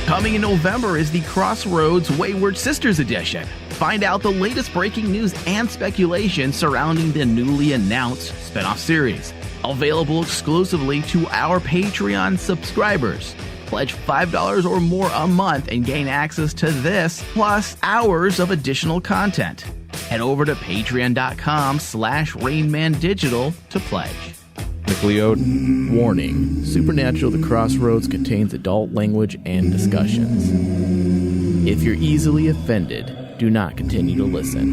Coming in November is the Crossroads Wayward Sisters edition. Find out the latest breaking news and speculation surrounding the newly announced spinoff series. Available exclusively to our Patreon subscribers. Pledge $5 or more a month and gain access to this, plus hours of additional content. Head over to patreon.com/RainmanDigital to pledge. McLeod. Warning. Supernatural The Crossroads contains adult language and discussions. If you're easily offended, do not continue to listen.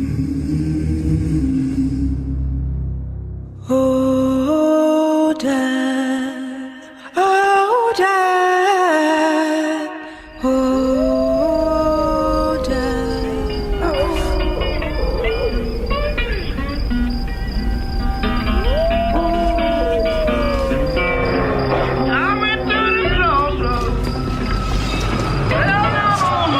Oh, Dad. Oh, Dad. Oh, Dad. Oh. I went to the crossroads. Fell down on my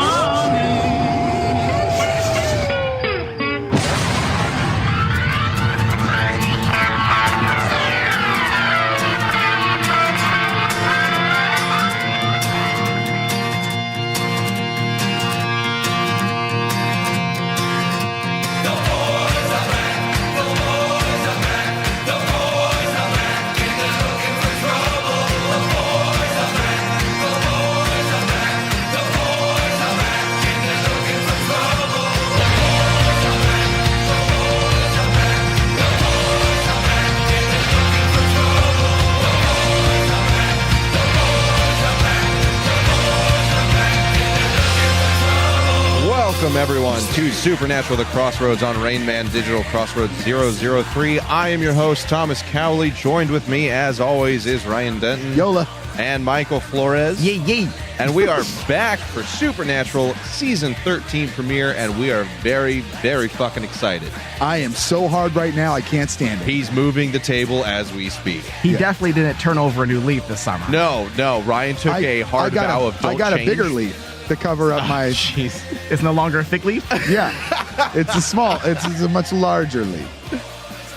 Welcome, everyone, to Supernatural The Crossroads on Rainman Digital Crossroads 003. I am your host, Thomas Cowley. Joined with me, as always, is Ryan Denton. Yola. And Michael Flores. Yay, yay. And we are back for Supernatural Season 13 premiere, and we are very, very fucking excited. I am so hard right now, I can't stand it. He's moving the table as we speak. He definitely didn't turn over a new leaf this summer. No, Ryan took a hard vow of don't I got change. a bigger leaf to cover up my... Jeez. It's no longer a fig leaf? Yeah. It's a much larger leaf.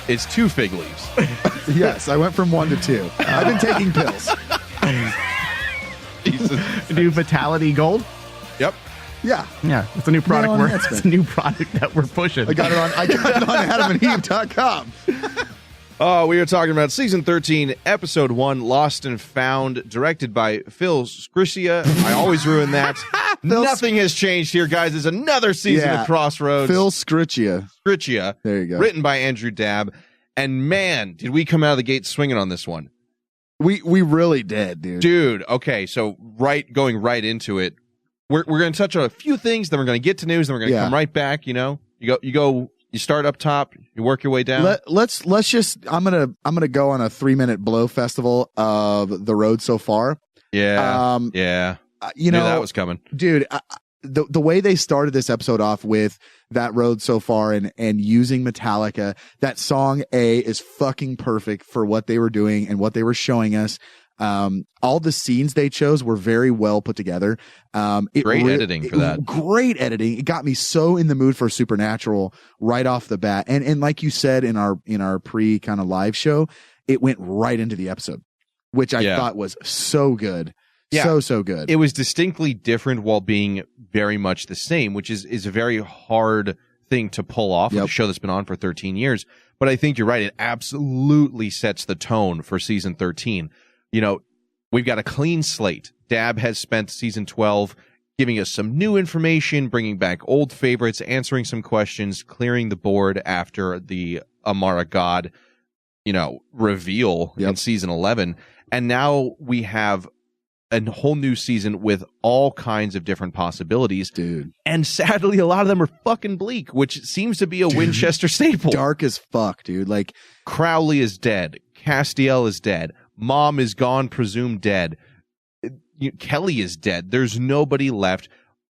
It's 2 fig leaves. Yes, I went from 1 to 2. I've been taking pills. Jesus. New Vitality Gold? Yep. Yeah. Yeah, it's a new product. No enhancement. It's a new product that we're pushing. I got it on AdamandEve.com. We are talking about Season 13, Episode 1, Lost and Found, directed by Phil Scricia. I always ruin that. Nothing has changed here, guys. There's another season of Crossroads. Phil Scricia. There you go. Written by Andrew Dabb. And man, did we come out of the gate swinging on this one. We really did, dude. Dude, okay, so going right into it, we're going to touch on a few things, then we're going to get to news, then we're going to come right back, you know? You start up top, you work your way down. Let's just I'm gonna go on a 3-minute blow festival of the road so far. Yeah. You know knew that was coming, dude. The way they started this episode off with that road so far and using Metallica, that song is fucking perfect for what they were doing and what they were showing us. All the scenes they chose were very well put together. Great editing for that. Great editing. It got me so in the mood for Supernatural right off the bat. And like you said in our pre kind of live show, it went right into the episode, which I thought was so good. Yeah. So good. It was distinctly different while being very much the same, which is a very hard thing to pull off with a show that's been on for 13 years. But I think you're right. It absolutely sets the tone for season 13. You know, we've got a clean slate. Dabb has spent season 12 giving us some new information, bringing back old favorites, answering some questions, clearing the board after the Amara God, reveal in season 11. And now we have a whole new season with all kinds of different possibilities. Dude. And sadly, a lot of them are fucking bleak, which seems to be a Winchester staple. Dark as fuck, dude. Like, Crowley is dead. Castiel is dead. Mom is gone, presumed dead. Kelly is dead. There's nobody left.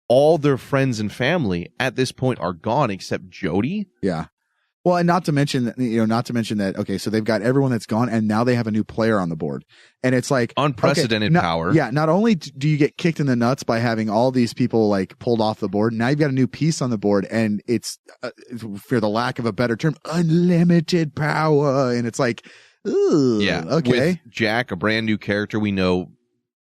All their friends and family at this point are gone except Jody. Yeah. Well, and not to mention that, okay, so they've got everyone that's gone, and now they have a new player on the board. And it's like unprecedented power. Yeah, not only do you get kicked in the nuts by having all these people like pulled off the board, now you've got a new piece on the board, and it's, for the lack of a better term, unlimited power. And it's like, ooh, yeah, okay. With Jack, a brand new character we know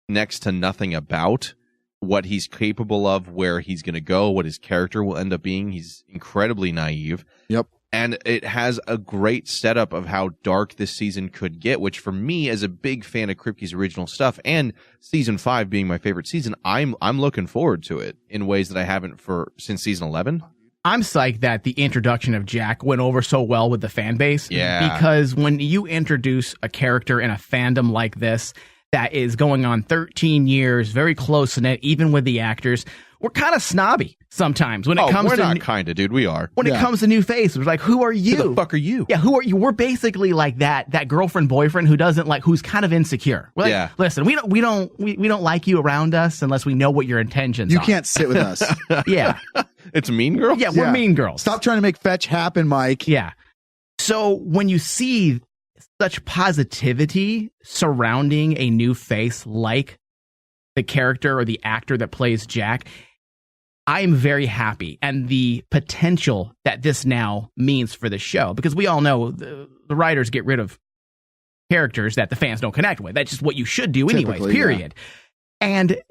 next to nothing about. what he's capable of, where he's going to go, what his character will end up being. He's incredibly naive. Yep. And it has a great setup of how dark this season could get, which for me, as a big fan of Kripke's original stuff and season 5 being my favorite season, I'm looking forward to it in ways that I haven't since season 11. I'm psyched that the introduction of Jack went over so well with the fan base. Yeah. Because when you introduce a character in a fandom like this that is going on 13 years, very close in it, even with the actors, we're kind of snobby sometimes when it comes we're to not kind of, dude. We are. When it comes to new faces, we're like, who are you? Who the fuck are you? Yeah, who are you? We're basically like that girlfriend boyfriend who's kind of insecure. We're like, listen, we don't like you around us unless we know what your intentions are. You can't sit with us. Yeah. It's Mean Girls? Yeah, we're Mean Girls. Stop trying to make fetch happen, Mike. Yeah. So when you see such positivity surrounding a new face like the character or the actor that plays Jack, I am very happy, and the potential that this now means for the show, because we all know the writers get rid of characters that the fans don't connect with. That's just what you should do anyways, period. Yeah. And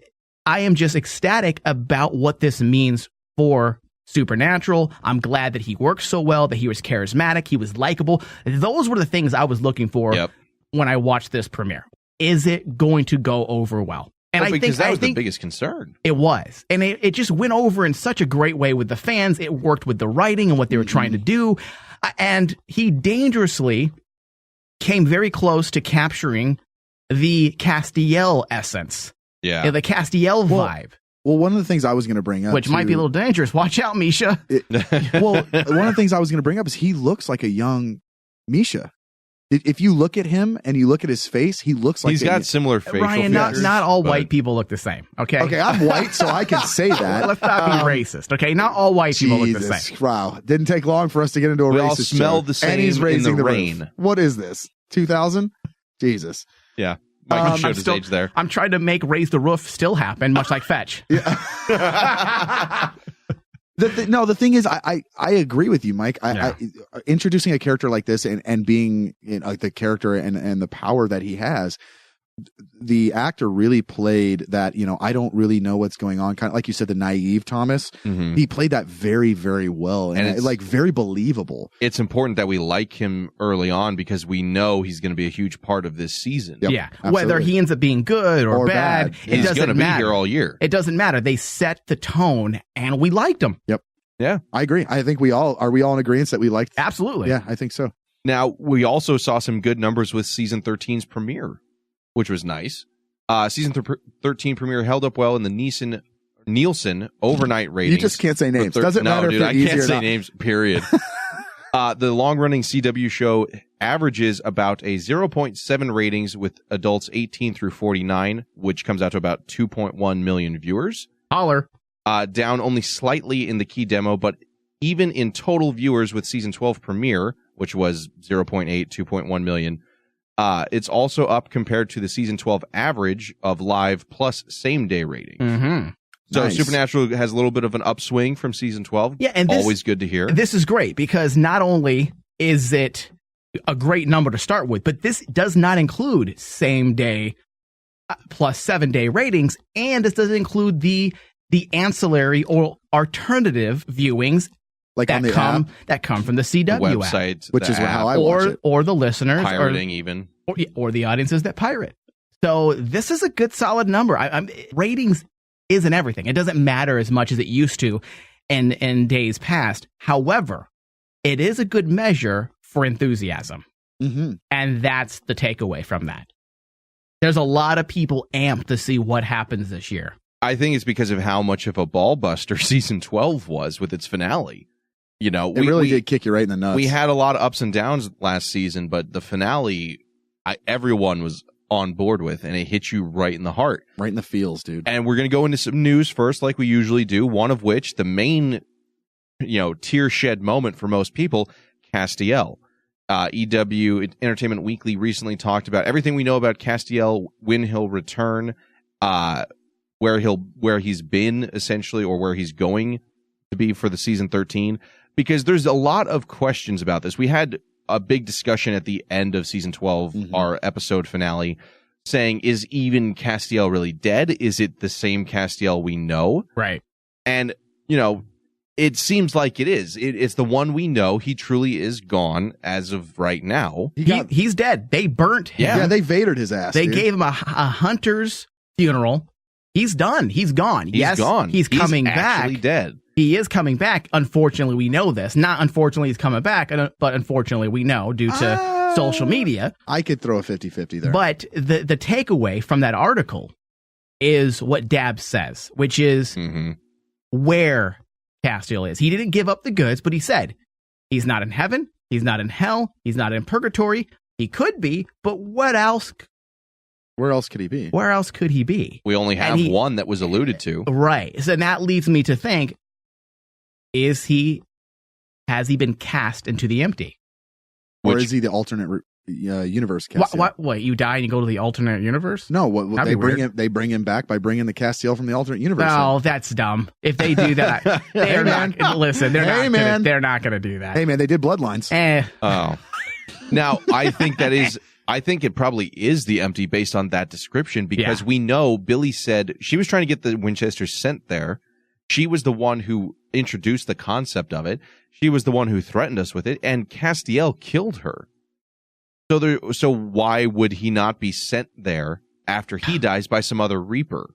I am just ecstatic about what this means for Supernatural. I'm glad that he worked so well, that he was charismatic, he was likable. Those were the things I was looking for when I watched this premiere. Is it going to go over well? And I think that was the biggest concern. It was. And it just went over in such a great way with the fans. It worked with the writing and what they were trying to do. And he dangerously came very close to capturing the Castiel essence. Yeah. The Castiel vibe. Well, one of the things I was going to bring up, which might be a little dangerous. Watch out, Misha. One of the things I was going to bring up is he looks like a young Misha. If you look at him and you look at his face, he looks like he's got similar facial Ryan, features. not all white people look the same. Okay. Okay, I'm white, so I can say that. Let's not be racist. Okay, not all white people look the same. Wow, didn't take long for us to get into a we racist. All smell the same. And he's raising in the rain. Roof. What is this? 2000? Jesus. Yeah. Mike showed his age there. I'm trying to make Raise the Roof still happen, much like Fetch. Yeah. The thing is, I agree with you, Mike. I introducing a character like this and being the character and the power that he has, the actor really played that, I don't really know what's going on. Kind of like you said, the naive Thomas. Mm-hmm. He played that very, very well and it's very believable. It's important that we like him early on because we know he's going to be a huge part of this season. Yep, yeah. Absolutely. Whether he ends up being good or bad, it doesn't matter. He's going to be here all year. It doesn't matter. They set the tone and we liked him. Yep. Yeah. I agree. I think we all in agreement that we liked. Absolutely. Yeah, I think so. Now, we also saw some good numbers with season 13's premiere, which was nice. Season 13 premiere held up well in the Nielsen overnight ratings. You just can't say names. Doesn't matter if they're easy or not. I can't say names, period. The long-running CW show averages about a 0.7 ratings with adults 18 through 49, which comes out to about 2.1 million viewers. Holler. Down only slightly in the key demo, but even in total viewers with season 12 premiere, which was 0.8, 2.1 million, it's also up compared to the season 12 average of live plus same day ratings. Mm-hmm. So nice. Supernatural has a little bit of an upswing from season 12. Yeah, and always good to hear. This is great because not only is it a great number to start with, but this does not include same day plus 7 day ratings, and this doesn't include the ancillary or alternative viewings like that come from the CW website, which is how I watch it, or the listeners, pirating or the audiences that pirate. So this is a good solid number. Ratings isn't everything. It doesn't matter as much as it used to in days past. However, it is a good measure for enthusiasm, and that's the takeaway from that. There's a lot of people amped to see what happens this year. I think it's because of how much of a ball buster season 12 was with its finale. It really did kick you right in the nuts. We had a lot of ups and downs last season, but the finale, everyone was on board with, and it hit you right in the heart. Right in the feels, dude. And we're going to go into some news first, like we usually do, one of which, the main, tear shed moment for most people, Castiel. EW Entertainment Weekly recently talked about everything we know about Castiel, when he'll return, where he's been essentially, or where he's going to be for the season 13, because there's a lot of questions about this. We had a big discussion at the end of season 12, our episode finale, saying, is even Castiel really dead? Is it the same Castiel we know? Right. And, you know, it seems like it is. It's the one we know. He truly is gone as of right now. He's dead. They burnt him. Yeah, they Vadered his ass. They dude. gave him a hunter's funeral. He's done. He's gone. He's gone. He's coming back. Actually dead. He is coming back. Unfortunately, we know this. Not unfortunately he's coming back, but unfortunately we know due to social media. I could throw a 50-50 there. But the takeaway from that article is what Dab says, which is where Castiel is. He didn't give up the goods, but he said he's not in heaven, he's not in hell, he's not in purgatory. He could be, but what else? Where else could he be? Where else could he be? We only have one that was alluded to. Right. So that leads me to think, has he been cast into the empty? Or is he the alternate universe Castiel? What? You die and you go to the alternate universe? No, they bring him back by bringing the Castiel from the alternate universe. No, that's dumb. If they do that, they're not. Listen, they're not going to do that. Hey man, they did Bloodlines. Oh, now I think it probably is the empty based on that description, because we know Billy said she was trying to get the Winchesters sent there. She was the one who introduced the concept of it. She was the one who threatened us with it, and Castiel killed her. So why would he not be sent there after he dies by some other Reaper?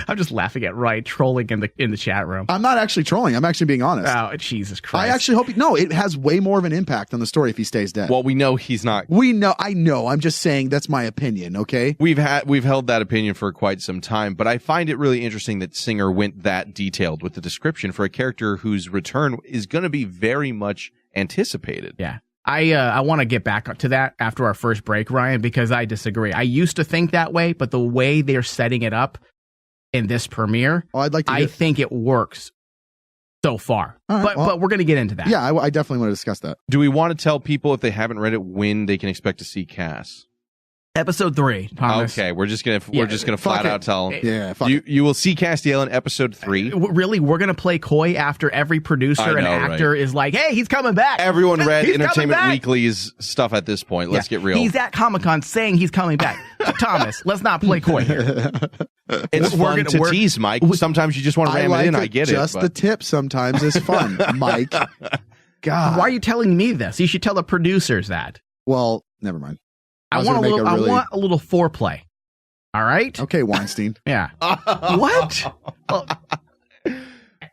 I'm just laughing at Ryan trolling in the chat room. I'm not actually trolling. I'm actually being honest. Oh, Jesus Christ. I actually hope it has way more of an impact on the story if he stays dead. Well, we know he's not. I know. I'm just saying that's my opinion, okay? We've held that opinion for quite some time, but I find it really interesting that Singer went that detailed with the description for a character whose return is going to be very much anticipated. Yeah. I want to get back to that after our first break, Ryan, because I disagree. I used to think that way, but the way they're setting it up in this premiere, I think it works so far. Right, but we're going to get into that. Yeah, I definitely want to discuss that. Do we want to tell people, if they haven't read it, when they can expect to see Cass? Episode 3, Thomas. Okay, we're just gonna flat out tell them. Yeah, you will see Castiel in episode 3. Really, we're gonna play coy after every producer and actor is like, "Hey, he's coming back." Everyone read Entertainment Weekly's stuff at this point. Let's get real. He's at Comic-Con saying he's coming back. Thomas, let's not play coy here. It's fun to tease, Mike. Sometimes you just want to ram it in. I get it. Just the tip sometimes is fun, Mike. God, why are you telling me this? You should tell the producers that. Well, never mind. I want a little foreplay. All right? Okay, Weinstein. Yeah. What?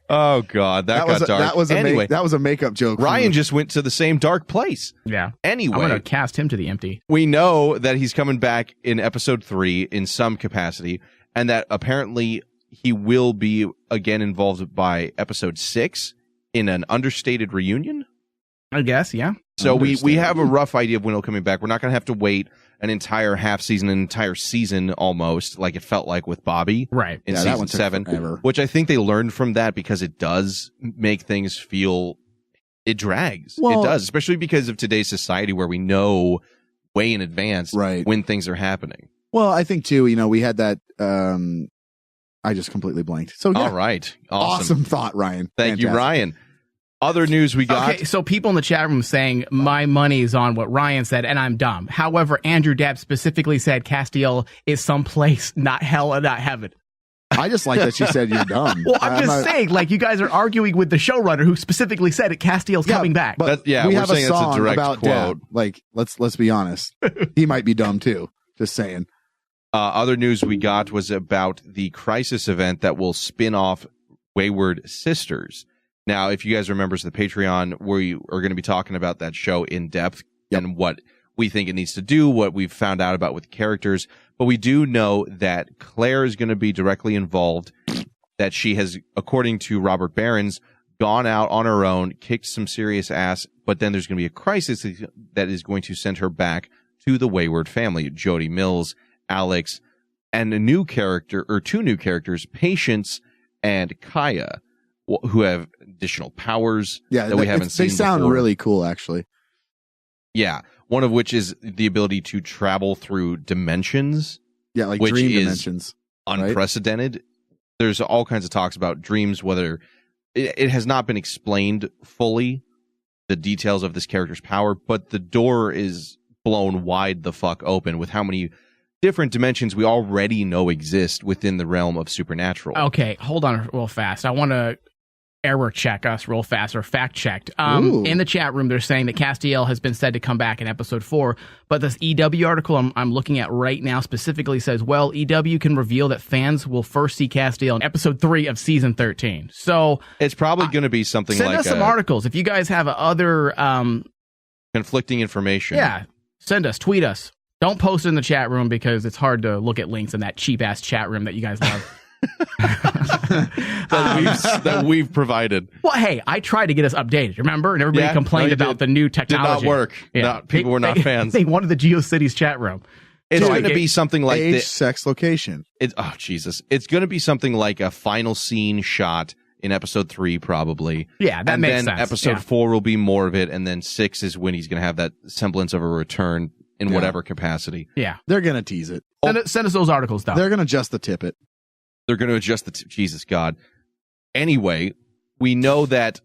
Oh God, that got dark. That was a makeup joke. Ryan just went to the same dark place. Yeah. Anyway, I'm going to cast him to the empty. We know that he's coming back in episode 3 in some capacity, and that apparently he will be again involved by episode 6 in an understated reunion. I guess, yeah. So we have a rough idea of when he'll coming back. We're not going to have to wait an entire half season, an entire season almost, like it felt like with Bobby, right? In season 7, which I think they learned from that, because it does make things feel, it drags. Well, it does, especially because of today's society where we know way in advance when things are happening. Well, I think too, we had that. I just completely blanked. So yeah. All right, awesome thought, Ryan. Thank you, Ryan. Other news we got. Okay, so people in the chat room saying my money is on what Ryan said, and I'm dumb. However, Andrew Dabb specifically said Castiel is someplace, not hell and not heaven. I just like that she said you're dumb. Well, I'm just saying, like, you guys are arguing with the showrunner who specifically said it. Castiel's coming back. But we have a song about quote. Dabb. Like, let's be honest. He might be dumb too. Just saying. Other news we got was about the Crisis event that will spin off Wayward Sisters. Now, if you guys remember the Patreon, we are going to be talking about that show in depth and what we think it needs to do, what we've found out about with characters. But we do know that Claire is going to be directly involved, that she has, according to Robert Barron's, gone out on her own, kicked some serious ass, but then there's going to be a crisis that is going to send her back to the Wayward family, Jody Mills, Alex, and a new character, or 2 new characters, Patience and Kaya, who have additional powers that we haven't seen. They sound before. Really cool, actually. Yeah, one of which is the ability to travel through dimensions. Yeah, like which dream is dimensions. Unprecedented. Right? There's all kinds of talks about dreams, whether it has not been explained fully, the details of this character's power, but the door is blown wide the fuck open with how many different dimensions we already know exist within the realm of supernatural. Okay, hold on real fast. I want to error check us real fast, or fact checked. In the chat room, they're saying that Castiel has been said to come back in episode 4, but this EW article I'm looking at right now specifically says, well, EW can reveal that fans will first see Castiel in episode 3 of season 13. So it's probably going to be something send like us some articles. If you guys have other conflicting information. Yeah, send us, tweet us. Don't post it in the chat room because it's hard to look at links in that cheap ass chat room that you guys love. that we've provided. Well, hey, I tried to get us updated, remember? And everybody complained about the new technology. Did not work. Yeah. People were not fans. They wanted the GeoCities chat room. It's going to be something like age, sex, location. Oh, Jesus. It's going to be something like a final scene shot in episode 3, probably. Yeah, that makes sense. And then episode 4 will be more of it, and then 6 is when he's going to have that semblance of a return in whatever capacity. Yeah. They're going to tease it. Send us those articles, though. They're going to adjust the tippet. They're going to adjust Jesus God. Anyway, we know that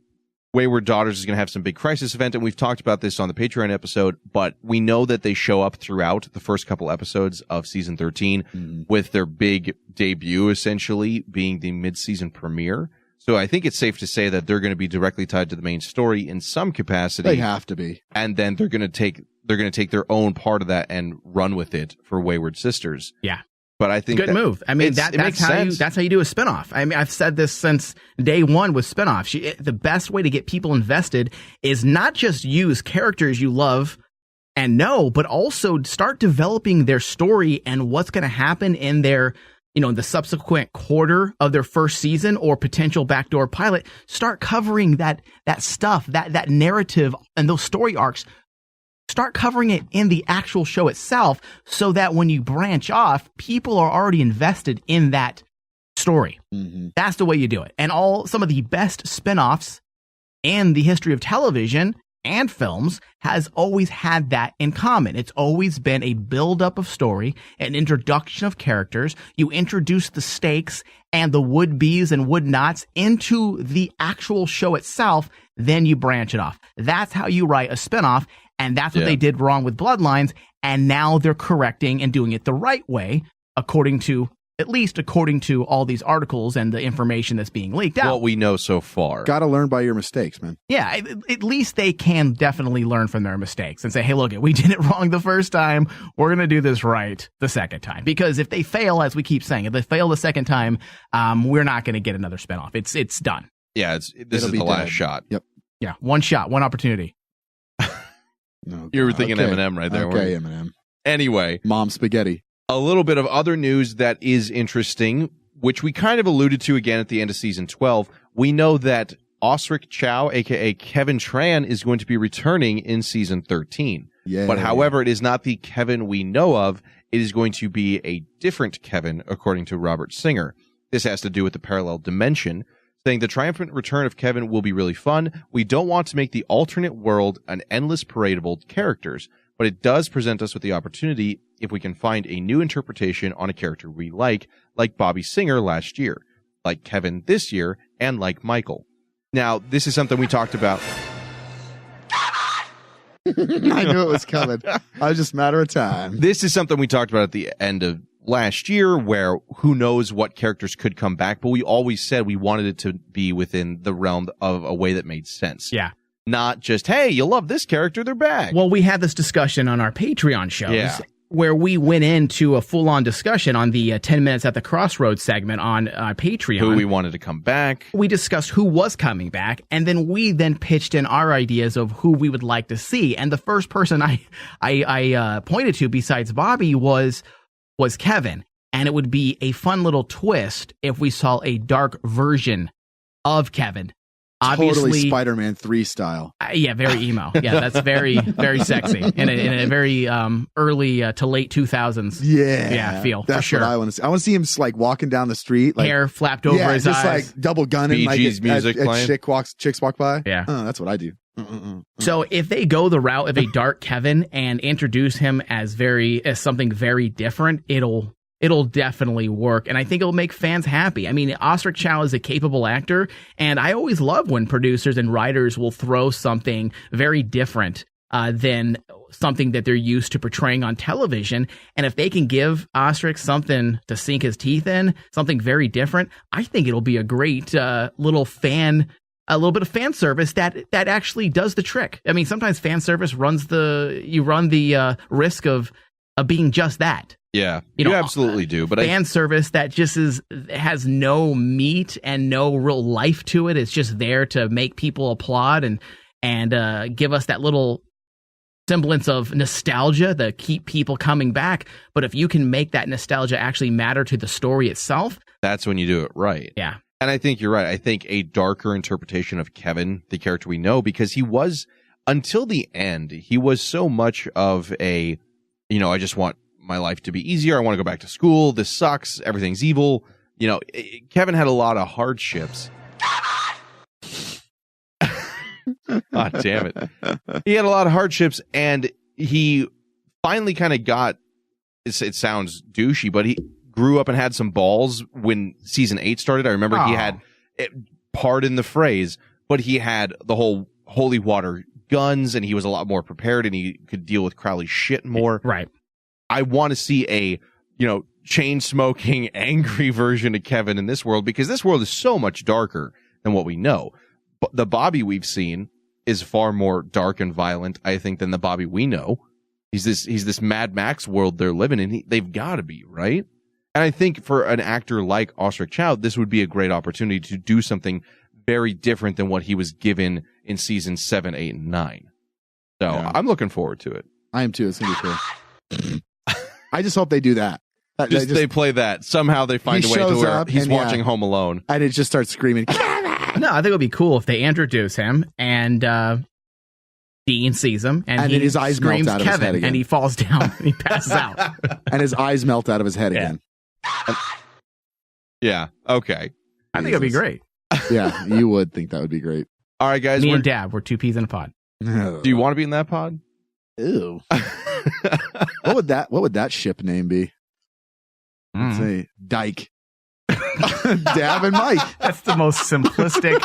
Wayward Daughters is going to have some big crisis event, and we've talked about this on the Patreon episode, but we know that they show up throughout the first couple episodes of season 13 with their big debut, essentially, being the mid-season premiere. So I think it's safe to say that they're going to be directly tied to the main story in some capacity. They have to be. And then they're going to take their own part of that and run with it for Wayward Sisters. Yeah. But I think good move. I mean, that's how you do a spinoff. I mean, I've said this since day one with spinoffs. The best way to get people invested is not just use characters you love and know, but also start developing their story and what's going to happen in their, in the subsequent quarter of their first season or potential backdoor pilot. Start covering that stuff, that narrative and those story arcs. Start covering it in the actual show itself so that when you branch off, people are already invested in that story. That's the way you do it. And some of the best spinoffs in the history of television and films has always had that in common. It's always been a buildup of story, an introduction of characters. You introduce the stakes and the would-be's and would-nots into the actual show itself, then you branch it off. That's how you write a spinoff. And that's what they did wrong with Bloodlines, and now they're correcting and doing it the right way, according to all these articles and the information that's being leaked out. What we know so far. Got to learn by your mistakes, man. Yeah, at least they can definitely learn from their mistakes and say, hey, look, we did it wrong the first time. We're going to do this right the second time. Because if they fail, as we keep saying, if they fail the second time, we're not going to get another spinoff. It's done. Yeah, this is the last shot. Yep. Yeah, one shot, one opportunity. No, you were thinking Eminem right there. Okay, Eminem. Anyway. Mom spaghetti. A little bit of other news that is interesting, which we kind of alluded to again at the end of season 12. We know that Osric Chow, a.k.a. Kevin Tran, is going to be returning in season 13. Yeah. But however, it is not the Kevin we know of. It is going to be a different Kevin, according to Robert Singer. This has to do with the parallel dimension, saying the triumphant return of Kevin will be really fun. We don't want to make the alternate world an endless parade of old characters, but it does present us with the opportunity if we can find a new interpretation on a character we like Bobby Singer last year, like Kevin this year, and like Michael. Now, this is something we talked about. I knew it was coming. I was just a matter of time. This is something we talked about at the end of last year, where who knows what characters could come back, but we always said we wanted it to be within the realm of a way that made sense. Yeah. Not just, hey, you love this character, they're back. Well, we had this discussion on our Patreon shows where we went into a full-on discussion on the 10 Minutes at the Crossroads segment on Patreon. Who we wanted to come back. We discussed who was coming back, and then we pitched in our ideas of who we would like to see. And the first person I pointed to besides Bobby was Kevin. And it would be a fun little twist if we saw a dark version of Kevin. Obviously, totally Spider-Man 3 style. Yeah, very emo. Yeah, that's very, very sexy in a very early to late 2000s. Feel. That's for sure. what I want to see. I want to see him just like walking down the street, like hair flapped over his just eyes, like double gunning, like music playing. Chicks walk by. Yeah, that's what I do. So if they go the route of a dark Kevin and introduce him as something very different, it'll definitely work, and I think it'll make fans happy. I mean, Osric Chow is a capable actor, and I always love when producers and writers will throw something very different than something that they're used to portraying on television. And if they can give Ostrich something to sink his teeth in, something very different, I think it'll be a great little bit of fan service that actually does the trick. I mean, sometimes fan service run the risk of being just that. Yeah, you absolutely do. But fan service that just has no meat and no real life to it. It's just there to make people applaud and give us that little semblance of nostalgia to keep people coming back. But if you can make that nostalgia actually matter to the story itself, that's when you do it right. Yeah. And I think you're right. I think a darker interpretation of Kevin, the character we know, because he was, until the end, he was so much of I just want my life to be easier. I want to go back to school. This sucks. Everything's evil. Kevin had a lot of hardships. God damn it. He had a lot of hardships, and he finally kind of got, it sounds douchey, but he grew up and had some balls when season 8 started. I remember he had, pardon the phrase, but he had the whole holy water guns, and he was a lot more prepared, and he could deal with Crowley's shit more. Right. I want to see a, chain smoking, angry version of Kevin in this world, because this world is so much darker than what we know. But the Bobby we've seen is far more dark and violent, I think, than the Bobby we know. He's this Mad Max world they're living in. They've got to be, right? And I think for an actor like Ostrich Chow, this would be a great opportunity to do something very different than what he was given in seasons 7, 8, and 9. So I'm looking forward to it. I am too. It's going to be cool. I just hope they do that. They play that. Somehow they find a way to where he's watching Home Alone. And it just starts screaming. No, I think it would be cool if they introduce him and Dean sees him and he his eyes screams melt out of his head again. And he falls down and he passes out. And his eyes melt out of his head again. Yeah. Okay. I think it'd be great. Yeah, you would think that would be great. All right, guys. Me and Dab, we're 2 peas in a pod. Do you want to be in that pod? Ew. What would that ship name be? Let's say Dyke. Dab and Mike. That's the most simplistic.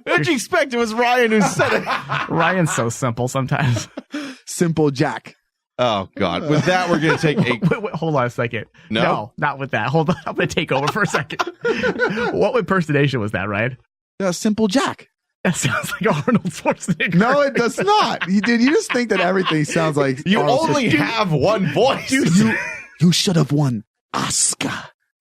What did you expect? It was Ryan who said it. Ryan's so simple sometimes. Simple Jack. Oh, God. With that, we're going to take a... Wait, hold on a second. No, not with that. Hold on. I'm going to take over for a second. What impersonation was that, Ryan? Simple Jack. That sounds like Arnold Schwarzenegger. No, it does not. You just think that everything sounds like... You only have one voice. You should have won Oscar.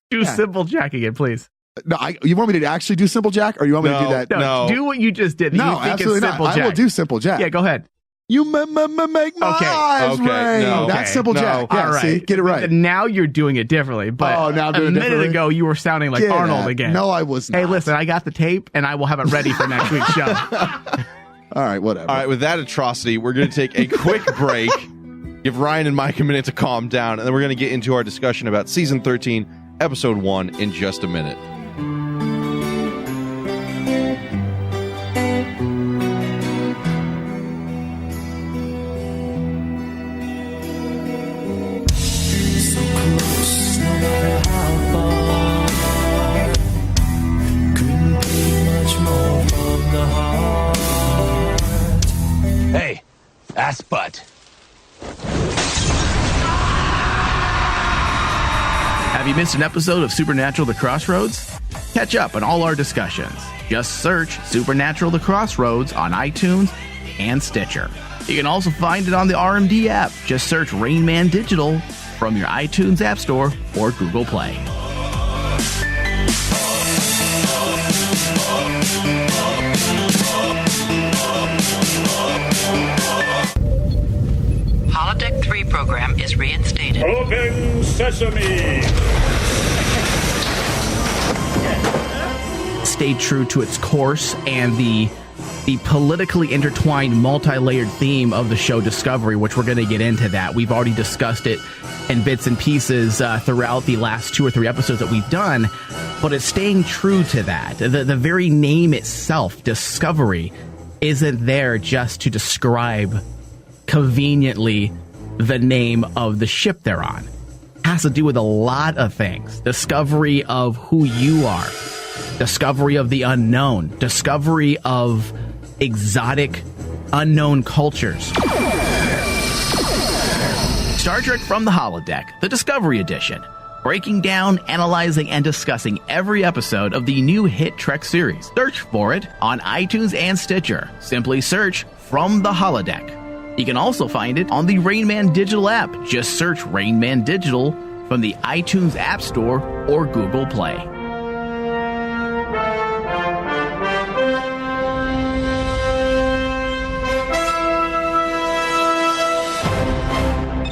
Do Simple Jack again, please. No, you want me to actually do Simple Jack, or you want me to do that? No, do what you just did. No, you think absolutely it's Simple not. Jack. I will do Simple Jack. Yeah, go ahead. You make my eyes rain. No. That's Simple Jack. Yeah, all right. See, get it right. Now you're doing it differently. But now I'm doing a it minute ago, you were sounding like Arnold again. No, I was not. Hey, listen, I got the tape, and I will have it ready for next week's show. All right, whatever. All right, with that atrocity, we're going to take a quick break, give Ryan and Mike a minute to calm down, and then we're going to get into our discussion about Season 13, Episode 1 in just a minute. Hey, ass butt. Have you missed an episode of Supernatural The Crossroads? Catch up on all our discussions. Just search Supernatural The Crossroads on iTunes and Stitcher. You can also find it on the RMD app. Just search Rain Man Digital from your iTunes App Store or Google Play. Holodeck 3 program is reinstated. Open sesame! Stayed true to its course and the politically intertwined, multi-layered theme of the show Discovery, which we're going to get into that. We've already discussed it in bits and pieces throughout the last 2 or 3 episodes that we've done, but it's staying true to that. The very name itself, Discovery, isn't there just to describe conveniently the name of the ship they're on. It has to do with a lot of things. Discovery of who you are. Discovery of the unknown. Discovery of exotic unknown cultures. Star Trek from the Holodeck, the Discovery Edition. Breaking down, analyzing, and discussing every episode of the new hit Trek series. Search for it on iTunes and Stitcher. Simply search From the Holodeck. You can also find it on the Rain Man Digital app. Just search Rain Man Digital from the iTunes App Store or Google Play.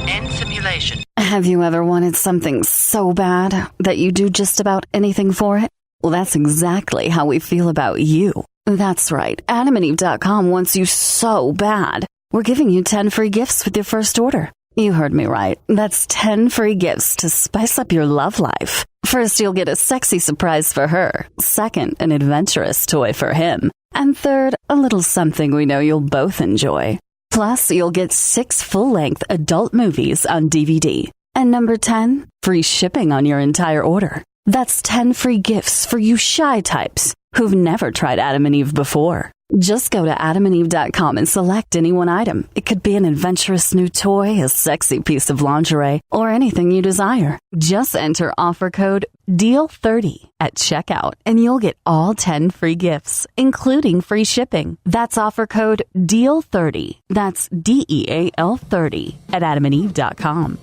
End simulation. Have you ever wanted something so bad that you do just about anything for it? Well, that's exactly how we feel about you. That's right. AdamandEve.com wants you so bad. We're giving you 10 free gifts with your first order. You heard me right. That's 10 free gifts to spice up your love life. First, you'll get a sexy surprise for her. Second, an adventurous toy for him. And third, a little something we know you'll both enjoy. Plus, you'll get 6 full-length adult movies on DVD. And number 10, free shipping on your entire order. That's 10 free gifts for you shy types who've never tried Adam and Eve before. Just go to adamandeve.com and select any one item. It could be an adventurous new toy, a sexy piece of lingerie, or anything you desire. Just enter offer code DEAL30 at checkout and you'll get all 10 free gifts, including free shipping. That's offer code DEAL30. That's DEAL30 at adamandeve.com.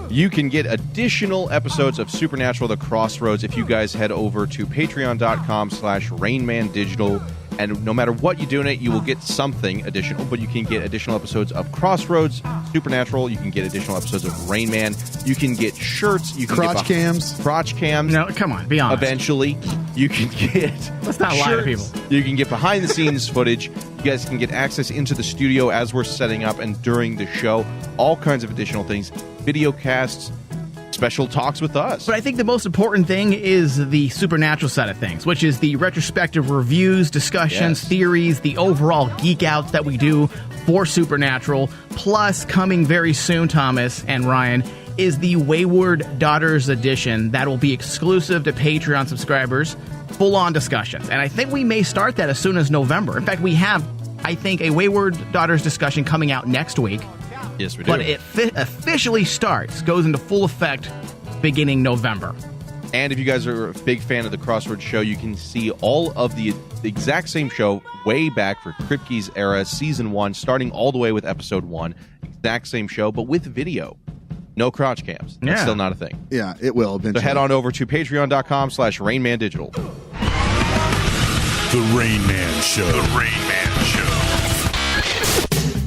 You can get additional episodes of Supernatural The Crossroads if you guys head over to patreon.com/RainmanDigital. And no matter what you do in it, you will get something additional. But you can get additional episodes of Crossroads, Supernatural. You can get additional episodes of Rain Man. You can get shirts. You can crotch cams. Crotch cams. No, come on, be honest. Eventually. You can get Let's not lie to people. You can get behind-the-scenes footage. You guys can get access into the studio as we're setting up and during the show. All kinds of additional things. Video casts, special talks with us. But I think the most important thing is the Supernatural side of things, which is the retrospective reviews, discussions, theories, the overall geek outs that we do for Supernatural. Plus, coming very soon, Thomas and Ryan, is the Wayward Daughters edition that will be exclusive to Patreon subscribers, full-on discussions. And I think we may start that as soon as November. In fact, we have, I think, a Wayward Daughters discussion coming out next week. Yes, we do. But it officially goes into full effect beginning November. And if you guys are a big fan of the Crossroads show, you can see all of the exact same show way back for Kripke's era, season 1, starting all the way with episode 1. Exact same show, but with video. No crotch cams. That's still not a thing. Yeah, it will eventually. So head on over to patreon.com/RainmanDigital. The Rain Man Show. The Rain Man Show.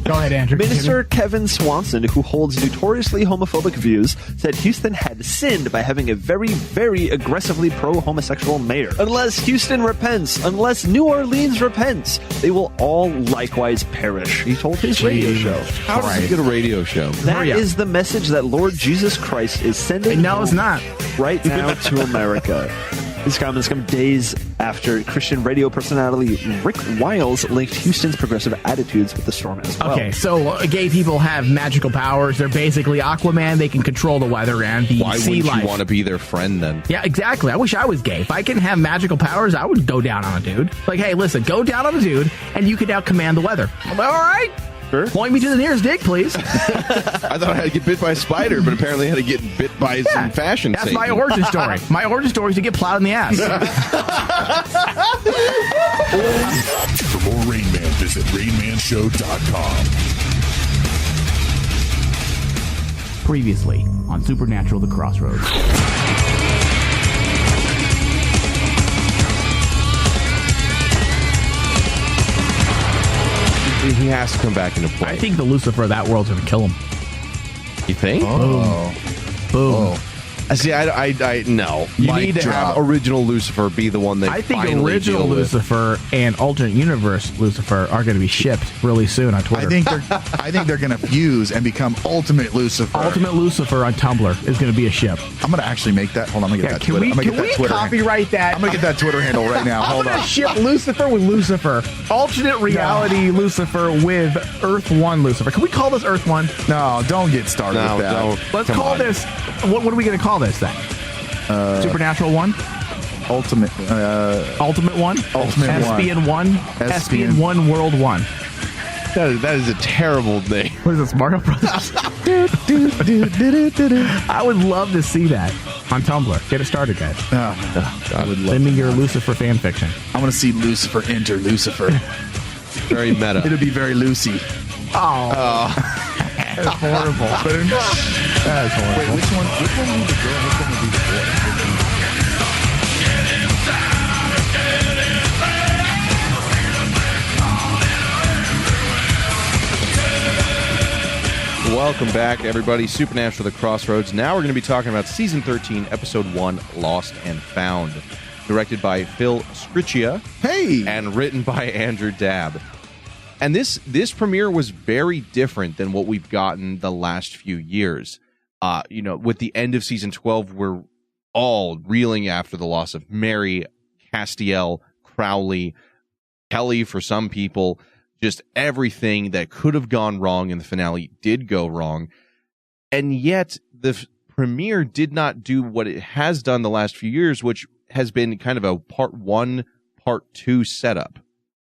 Go ahead, Andrew. Minister Kevin Swanson, who holds notoriously homophobic views, said Houston had sinned by having a very, very aggressively pro-homosexual mayor. Unless Houston repents, unless New Orleans repents, they will all likewise perish, he told his radio show. How does he get a radio show? That is the message that Lord Jesus Christ is sending it's not. right now to America. These comments come days after Christian radio personality Rick Wiles linked Houston's progressive attitudes with the storm as well. Okay, so gay people have magical powers. They're basically Aquaman. They can control the weather and the sea life. Why wouldn't you want to be their friend then? Yeah, exactly. I wish I was gay. If I can have magical powers, I would go down on a dude. Like, hey, listen, go down on a dude, and you can now command the weather. I'm like, all right. Sure. Point me to the nearest dick, please. I thought I had to get bit by a spider, but apparently I had to get bit by some fashion That's Satan. my origin story. My origin story is to get plowed in the ass. For more Rain Man, visit RainmanShow.com. Previously on Supernatural The Crossroads. He has to come back into play. I think the Lucifer of that world's going to kill him. You think? Oh. Boom. Oh. See, I no. You need to have original Lucifer be the one that I think original Lucifer and alternate universe Lucifer are going to be shipped really soon on Twitter. I think they're going to fuse and become Ultimate Lucifer. Ultimate Lucifer on Tumblr is going to be a ship. I'm going to actually make that. Hold on, I'm going to get that Can Twitter. we copyright that? I'm going to get that Twitter handle right now. Hold on. I'm going to ship Lucifer with Lucifer. Alternate reality Lucifer with Earth 1 Lucifer. Can we call this Earth 1? No, don't get started with that. Don't. Let's call this. What are we going to call this then? Supernatural 1? Ultimate One? Espion 1? Espion 1 World 1. That is a terrible name. What is this, Mario Brothers? I would love to see that on Tumblr. Get it started, guys. I would love Send me your Lucifer fan fiction. I want to see Lucifer enter Lucifer. Very meta. It'll be very Lucy. Oh. That's horrible. That is horrible. Wait, which one will be the girl? Which one will be the boy? Welcome back, everybody. Supernatural: The Crossroads. Now we're going to be talking about Season 13, Episode 1, Lost and Found. Directed by Phil Sgriccia. Hey! And written by Andrew Dabb. And this premiere was very different than what we've gotten the last few years. With the end of Season 12, we're all reeling after the loss of Mary, Castiel, Crowley, Kelly for some people. Just everything that could have gone wrong in the finale did go wrong. And yet the premiere did not do what it has done the last few years, which has been kind of a part 1, part 2 setup.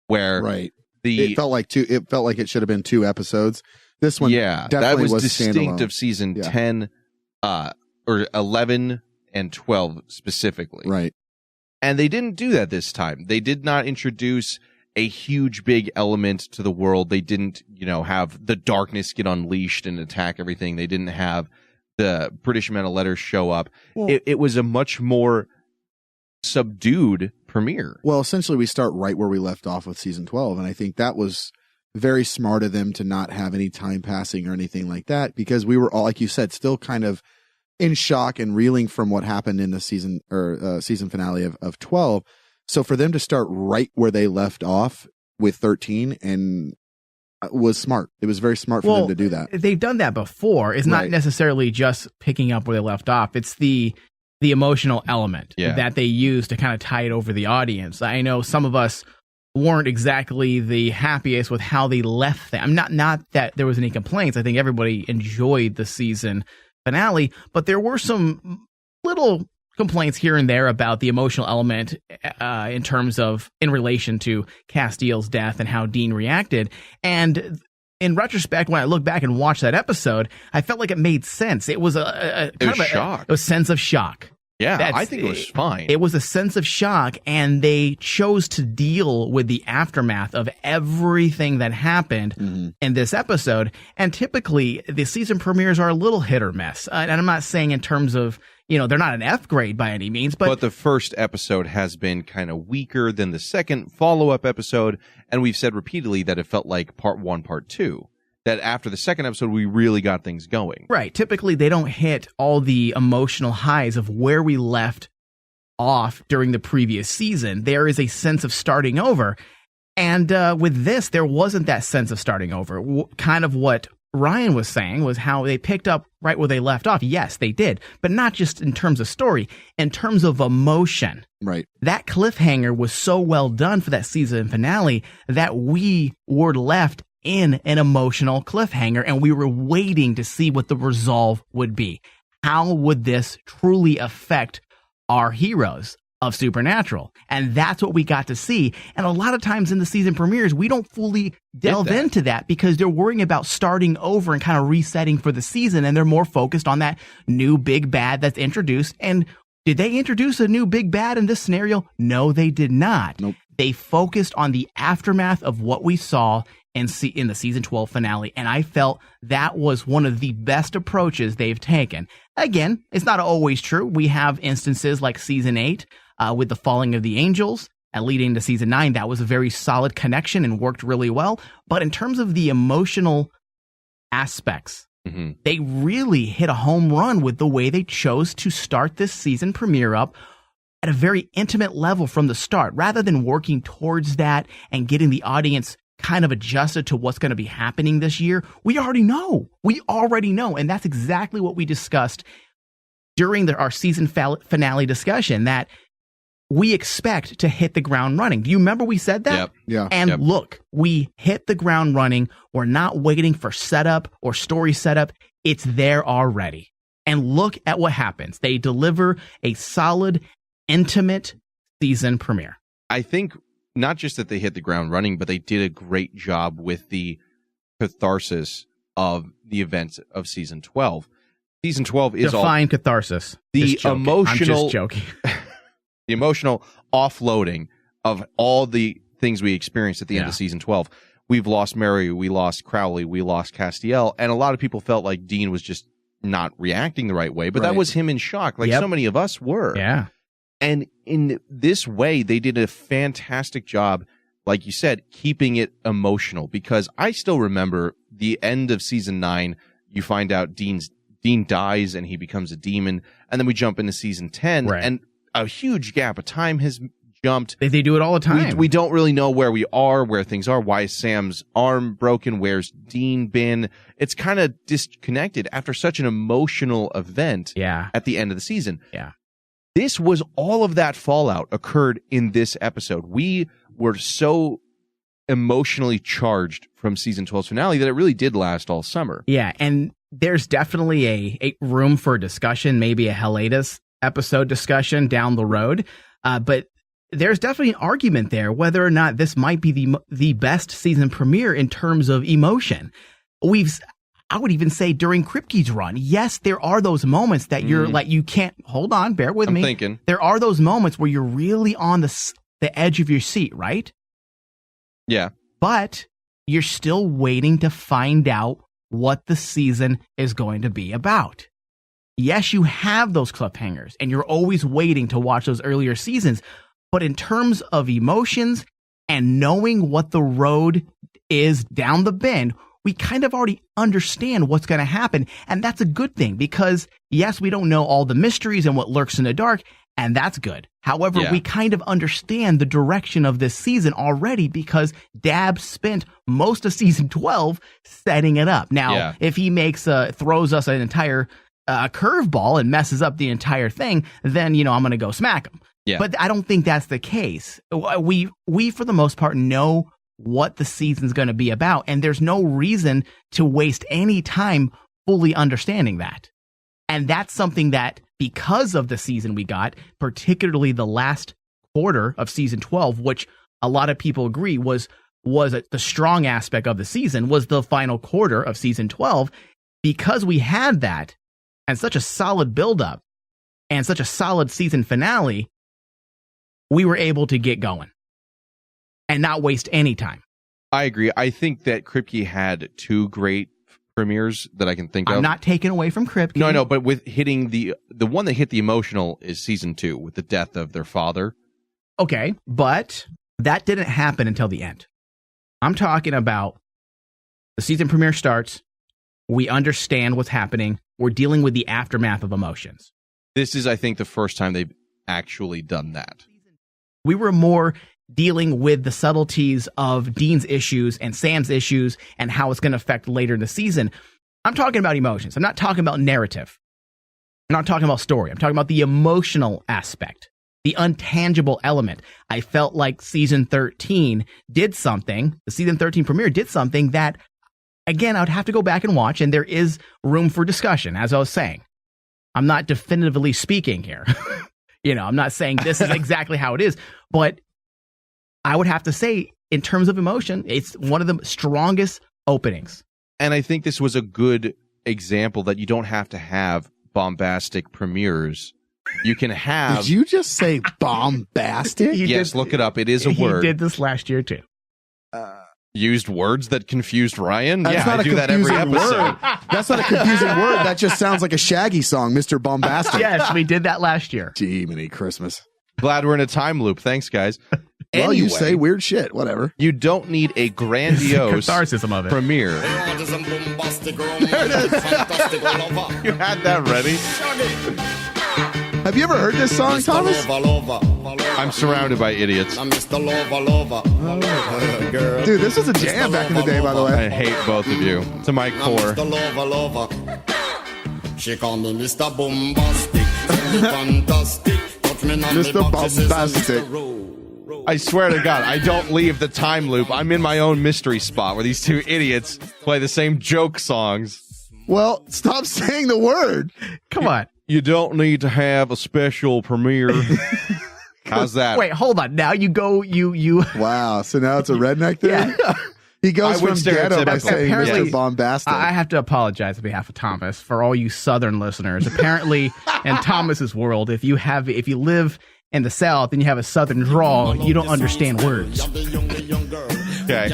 Where it felt like it should have been 2 episodes. This one definitely that was distinct standalone. of season 10 or 11 and 12 specifically. Right. And they didn't do that this time. They did not introduce a huge big element to the world. They didn't, have the darkness get unleashed and attack everything. They didn't have the British Men of Letters show up. Well, it was a much more subdued premiere. Well, essentially we start right where we left off with season 12. And I think that was very smart of them to not have any time passing or anything like that, because we were all, like you said, still kind of in shock and reeling from what happened in the season finale of 12. So for them to start right where they left off with 13 and was smart. It was very smart for them to do that. They've done that before. It's not necessarily just picking up where they left off. It's the emotional element that they use to kind of tie it over the audience. I know some of us weren't exactly the happiest with how they left them. Not that there was any complaints. I think everybody enjoyed the season finale, but there were some little complaints here and there about the emotional element in relation to Castiel's death and how Dean reacted. And in retrospect, when I look back and watch that episode, I felt like it made sense. It was a sense of shock. Yeah, I think it was fine. It was a sense of shock, and they chose to deal with the aftermath of everything that happened in this episode. And typically, the season premieres are a little hit or miss. And I'm not saying in terms of, they're not an F grade by any means. But the first episode has been kind of weaker than the second follow-up episode. And we've said repeatedly that it felt like part 1, part 2. That after the second episode, we really got things going. Right. Typically, they don't hit all the emotional highs of where we left off during the previous season. There is a sense of starting over. And with this, there wasn't that sense of starting over. Kind of what Ryan was saying was how they picked up right where they left off. Yes, they did. But not just in terms of story, in terms of emotion. Right. That cliffhanger was so well done for that season finale that we were left in an emotional cliffhanger, and we were waiting to see what the resolve would be. How would this truly affect our heroes of Supernatural? And that's what we got to see. And a lot of times in the season premieres, we don't fully delve into that because they're worrying about starting over and kind of resetting for the season, and they're more focused on that new big bad that's introduced. And did they introduce a new big bad in this scenario? No, they did not. Nope. They focused on the aftermath of what we saw in the season 12 finale, and I felt that was one of the best approaches they've taken. Again, it's not always true. We have instances like season 8 with the falling of the angels, and leading to season 9, that was a very solid connection and worked really well. But in terms of the emotional aspects, they really hit a home run with the way they chose to start this season premiere up at a very intimate level from the start, rather than working towards that and getting the audience kind of adjusted to what's going to be happening this year. We already know. And that's exactly what we discussed during our season finale discussion, that we expect to hit the ground running. Do you remember we said that? Yep. Yeah. And look, we hit the ground running. We're not waiting for setup or story setup. It's there already. And look at what happens. They deliver a solid intimate season premiere. I think not just that they hit the ground running, but they did a great job with the catharsis of the events of season 12. Season 12 is define catharsis. The emotional, I'm just joking. The emotional offloading of all the things we experienced at the end of season 12. We've lost Mary, we lost Crowley, we lost Castiel, and a lot of people felt like Dean was just not reacting the right way, but that was him in shock, like so many of us were. Yeah. And in this way, they did a fantastic job, like you said, keeping it emotional, because I still remember the end of season 9, you find out Dean dies and he becomes a demon, and then we jump into season 10, and a huge gap of time has jumped. They do it all the time. We don't really know where we are, where things are. Why is Sam's arm broken? Where's Dean been? It's kind of disconnected after such an emotional event at the end of the season. Yeah. This was all of that fallout occurred in this episode. We were so emotionally charged from season 12's finale that it really did last all summer. Yeah, and there's definitely a room for discussion, maybe a hiatus episode discussion down the road. But there's definitely an argument there whether or not this might be the best season premiere in terms of emotion. I would even say during Kripke's run, yes, there are those moments that you're like, you can't hold on, bear with me. Thinking. There are those moments where you're really on the edge of your seat, right? Yeah. But you're still waiting to find out what the season is going to be about. Yes, you have those cliffhangers and you're always waiting to watch those earlier seasons. But in terms of emotions and knowing what the road is down the bend, we kind of already understand what's going to happen. And that's a good thing because, yes, we don't know all the mysteries and what lurks in the dark, and that's good. However, we kind of understand the direction of this season already because Dab spent most of season 12 setting it up. Now, if he throws us an entire curveball and messes up the entire thing, then, I'm going to go smack him. Yeah. But I don't think that's the case. We for the most part know what the season's going to be about, and there's no reason to waste any time fully understanding that. And that's something that, because of the season we got, particularly the last quarter of season 12, which a lot of people agree was the strong aspect of the season, was the final quarter of season 12. Because we had that and such a solid buildup and such a solid season finale, we were able to get going and not waste any time. I agree. I think that Kripke had two great premieres that I can think of. I'm not taking away from Kripke. No, I know, but with hitting the one that hit the emotional is season 2 with the death of their father. Okay, but that didn't happen until the end. I'm talking about the season premiere starts. We understand what's happening. We're dealing with the aftermath of emotions. This is, I think, the first time they've actually done that. We were more dealing with the subtleties of Dean's issues and Sam's issues and how it's going to affect later in the season. I'm talking about emotions. I'm not talking about narrative. I'm not talking about story. I'm talking about the emotional aspect, the untangible element. I felt like season 13 did something. The season 13 premiere did something that, again, I would have to go back and watch, and there is room for discussion, as I was saying. I'm not definitively speaking here. I'm not saying this is exactly how it is, but I would have to say, in terms of emotion, it's one of the strongest openings. And I think this was a good example that you don't have to have bombastic premieres. You can have... Did you just say bombastic? Yes, look it up. It is a word. He did this last year, too. Used words that confused Ryan? That's I do that every episode. Word. That's not a confusing word. That just sounds like a Shaggy song, Mr. Bombastic. Yes, we did that last year. Jiminy Christmas. Glad we're in a time loop. Thanks, guys. Well, you say weird shit. Whatever. You don't need a grandiose catharsis of it. Premiere. You had that ready? Have you ever heard this song, Thomas? I'm surrounded by idiots. Dude, this was a jam back in the day, by the way. I hate both of you to my core. She call me Mr. Bombastic. Fantastic. Mr. Bombastic. I swear to God, I don't leave the time loop. I'm in my own mystery spot where these two idiots play the same joke songs. Well, stop saying the word. Come on. You don't need to have a special premiere. How's that? Wait, hold on. Now you go, you. Wow. So now it's a redneck thing? Yeah. He goes from ghetto by saying Mr. Bombastic. I have to apologize on behalf of Thomas for all you Southern listeners. Apparently, in Thomas's world, if you live in the South and you have a Southern drawl, you don't understand words. Okay.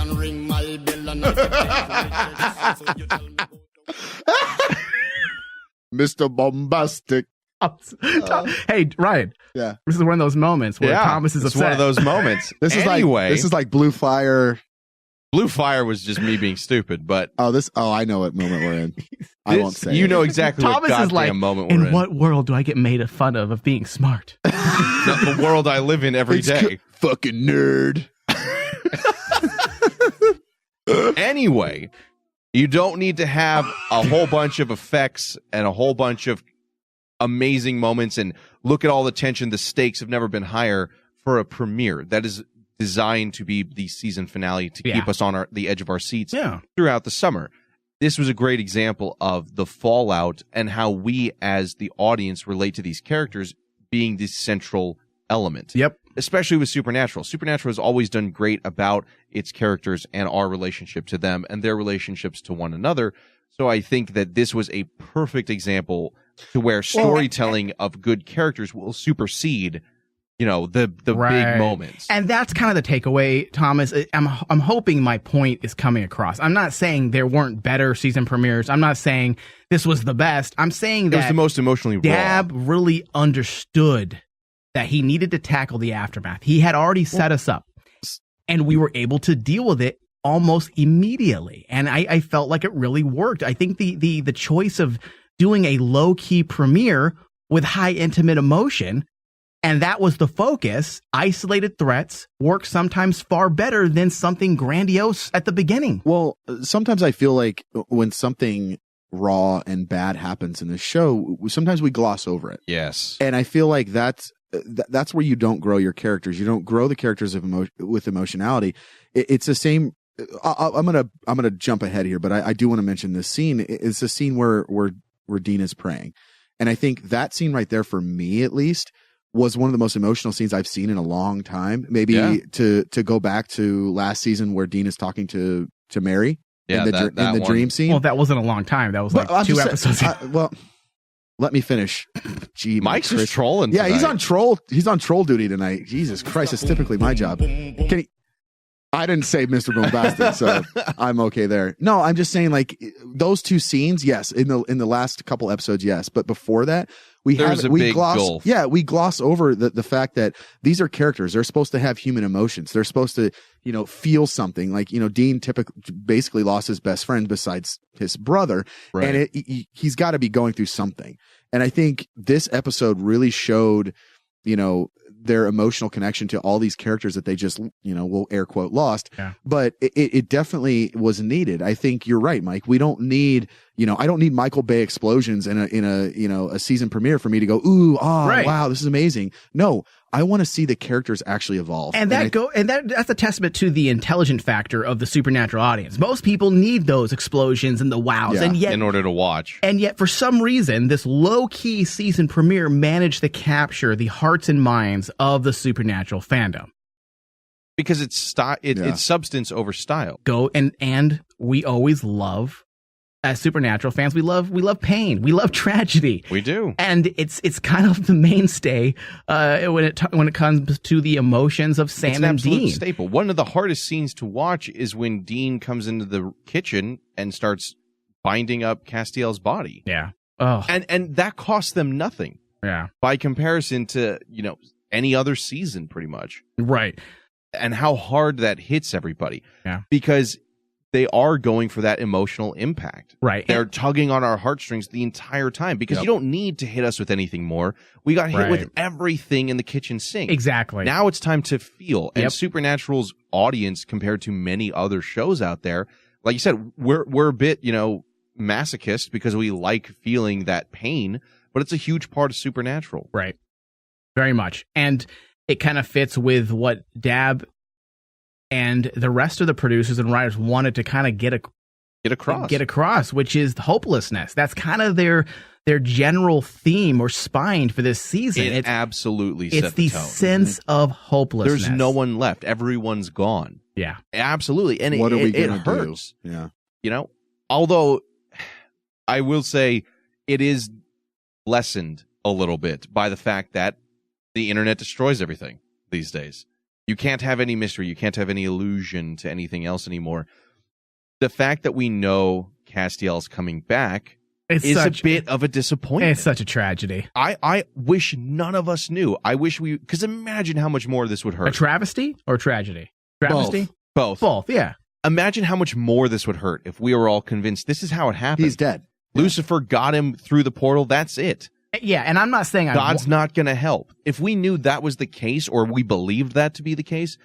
Mr. Bombastic. Hey, Ryan. Yeah. This is one of those moments where Thomas is upset. It's one of those moments. This is like Blue Fire. Blue Fire was just me being stupid, but I know what moment we're in. I won't say. You know exactly Thomas what is like, goddamn moment we're in. In what world do I get made fun of being smart? The world I live in every day. Fucking nerd. Anyway, you don't need to have a whole bunch of effects and a whole bunch of amazing moments and look at all the tension. The stakes have never been higher for a premiere that is designed to be the season finale to keep us on the edge of our seats throughout the summer. This was a great example of the fallout and how we as the audience relate to these characters being the central element. Yep. Especially with Supernatural. Supernatural has always done great about its characters and our relationship to them and their relationships to one another. So I think that this was a perfect example to where storytelling of good characters will supersede, the big moments. And that's kind of the takeaway, Thomas. I'm hoping my point is coming across. I'm not saying there weren't better season premieres. I'm not saying this was the best. I'm saying that it was the most emotionally raw. Dab really understood that he needed to tackle the aftermath. He had already set us up, and we were able to deal with it almost immediately. And I felt like it really worked. I think the choice of doing a low-key premiere with high intimate emotion, and that was the focus, isolated threats, work sometimes far better than something grandiose at the beginning. Well, sometimes I feel like when something raw and bad happens in the show, sometimes we gloss over it. Yes. And I feel like that's where you don't grow your characters. You don't grow the characters with emotionality. It's the same. I'm gonna jump ahead here, but I do want to mention this scene. It's the scene where Dean is praying, and I think that scene right there, for me at least, was one of the most emotional scenes I've seen in a long time. Maybe to go back to last season where Dean is talking to Mary in the dream scene. Well, that wasn't a long time. That was like 2 episodes. Let me finish. Gee, Mike's just trolling. Yeah, tonight. He's on troll duty tonight. Jesus Christ, it's typically my job. I didn't say Mr. Bombastic, so I'm okay there. No, I'm just saying, like, those two scenes, yes, in the last couple episodes, yes, but before that, we gloss over the fact that these are characters. They're supposed to have human emotions. They're supposed to, feel something. Like, Dean basically lost his best friend besides his brother, and he's got to be going through something. And I think this episode really showed, their emotional connection to all these characters that they just, will air quote lost. Yeah. But it definitely was needed. I think you're right, Mike. We don't need, I don't need Michael Bay explosions in a season premiere for me to go, wow, this is amazing. No, I want to see the characters actually evolve. And that's a testament to the intelligent factor of the Supernatural audience. Most people need those explosions and the wows, and yet in order to watch. And yet, for some reason, this low-key season premiere managed to capture the hearts and minds of the Supernatural fandom. Because it's substance over style. And we always love, as Supernatural fans, we love pain, we love tragedy. We do, and it's kind of the mainstay when it comes to the emotions of Sam and Dean. Staple. One of the hardest scenes to watch is when Dean comes into the kitchen and starts binding up Castiel's body. Yeah. Oh. And that costs them nothing. Yeah. By comparison to any other season, pretty much. Right. And how hard that hits everybody. Yeah. Because they are going for that emotional impact. Right. They're tugging on our heartstrings the entire time because you don't need to hit us with anything more. We got hit with everything in the kitchen sink. Exactly. Now it's time to feel. And Supernatural's audience, compared to many other shows out there, like you said, we're a bit, masochist because we like feeling that pain, but it's a huge part of Supernatural. Right. Very much. And it kind of fits with what Dab and the rest of the producers and writers wanted to kind of get across, which is hopelessness. That's kind of their their general theme or spine for this season. It absolutely it's set the tone. Sense of hopelessness. There's no one left. Everyone's gone. Yeah, absolutely. And what are we it gonna hurts. do? Yeah, you know. Although I will say it is lessened a little bit by the fact that the internet destroys everything these days. You can't have any mystery. You can't have any illusion to anything else anymore. The fact that we know Castiel's coming back is a bit of a disappointment. It's such a tragedy. I wish none of us knew. I wish because imagine how much more this would hurt. A travesty or tragedy? Travesty? Both, yeah. Imagine how much more this would hurt if we were all convinced this is how it happened. He's dead. Lucifer got him through the portal. That's it. Yeah, and I'm not saying God's not going to help. If we knew that was the case, or we believed that to be the case,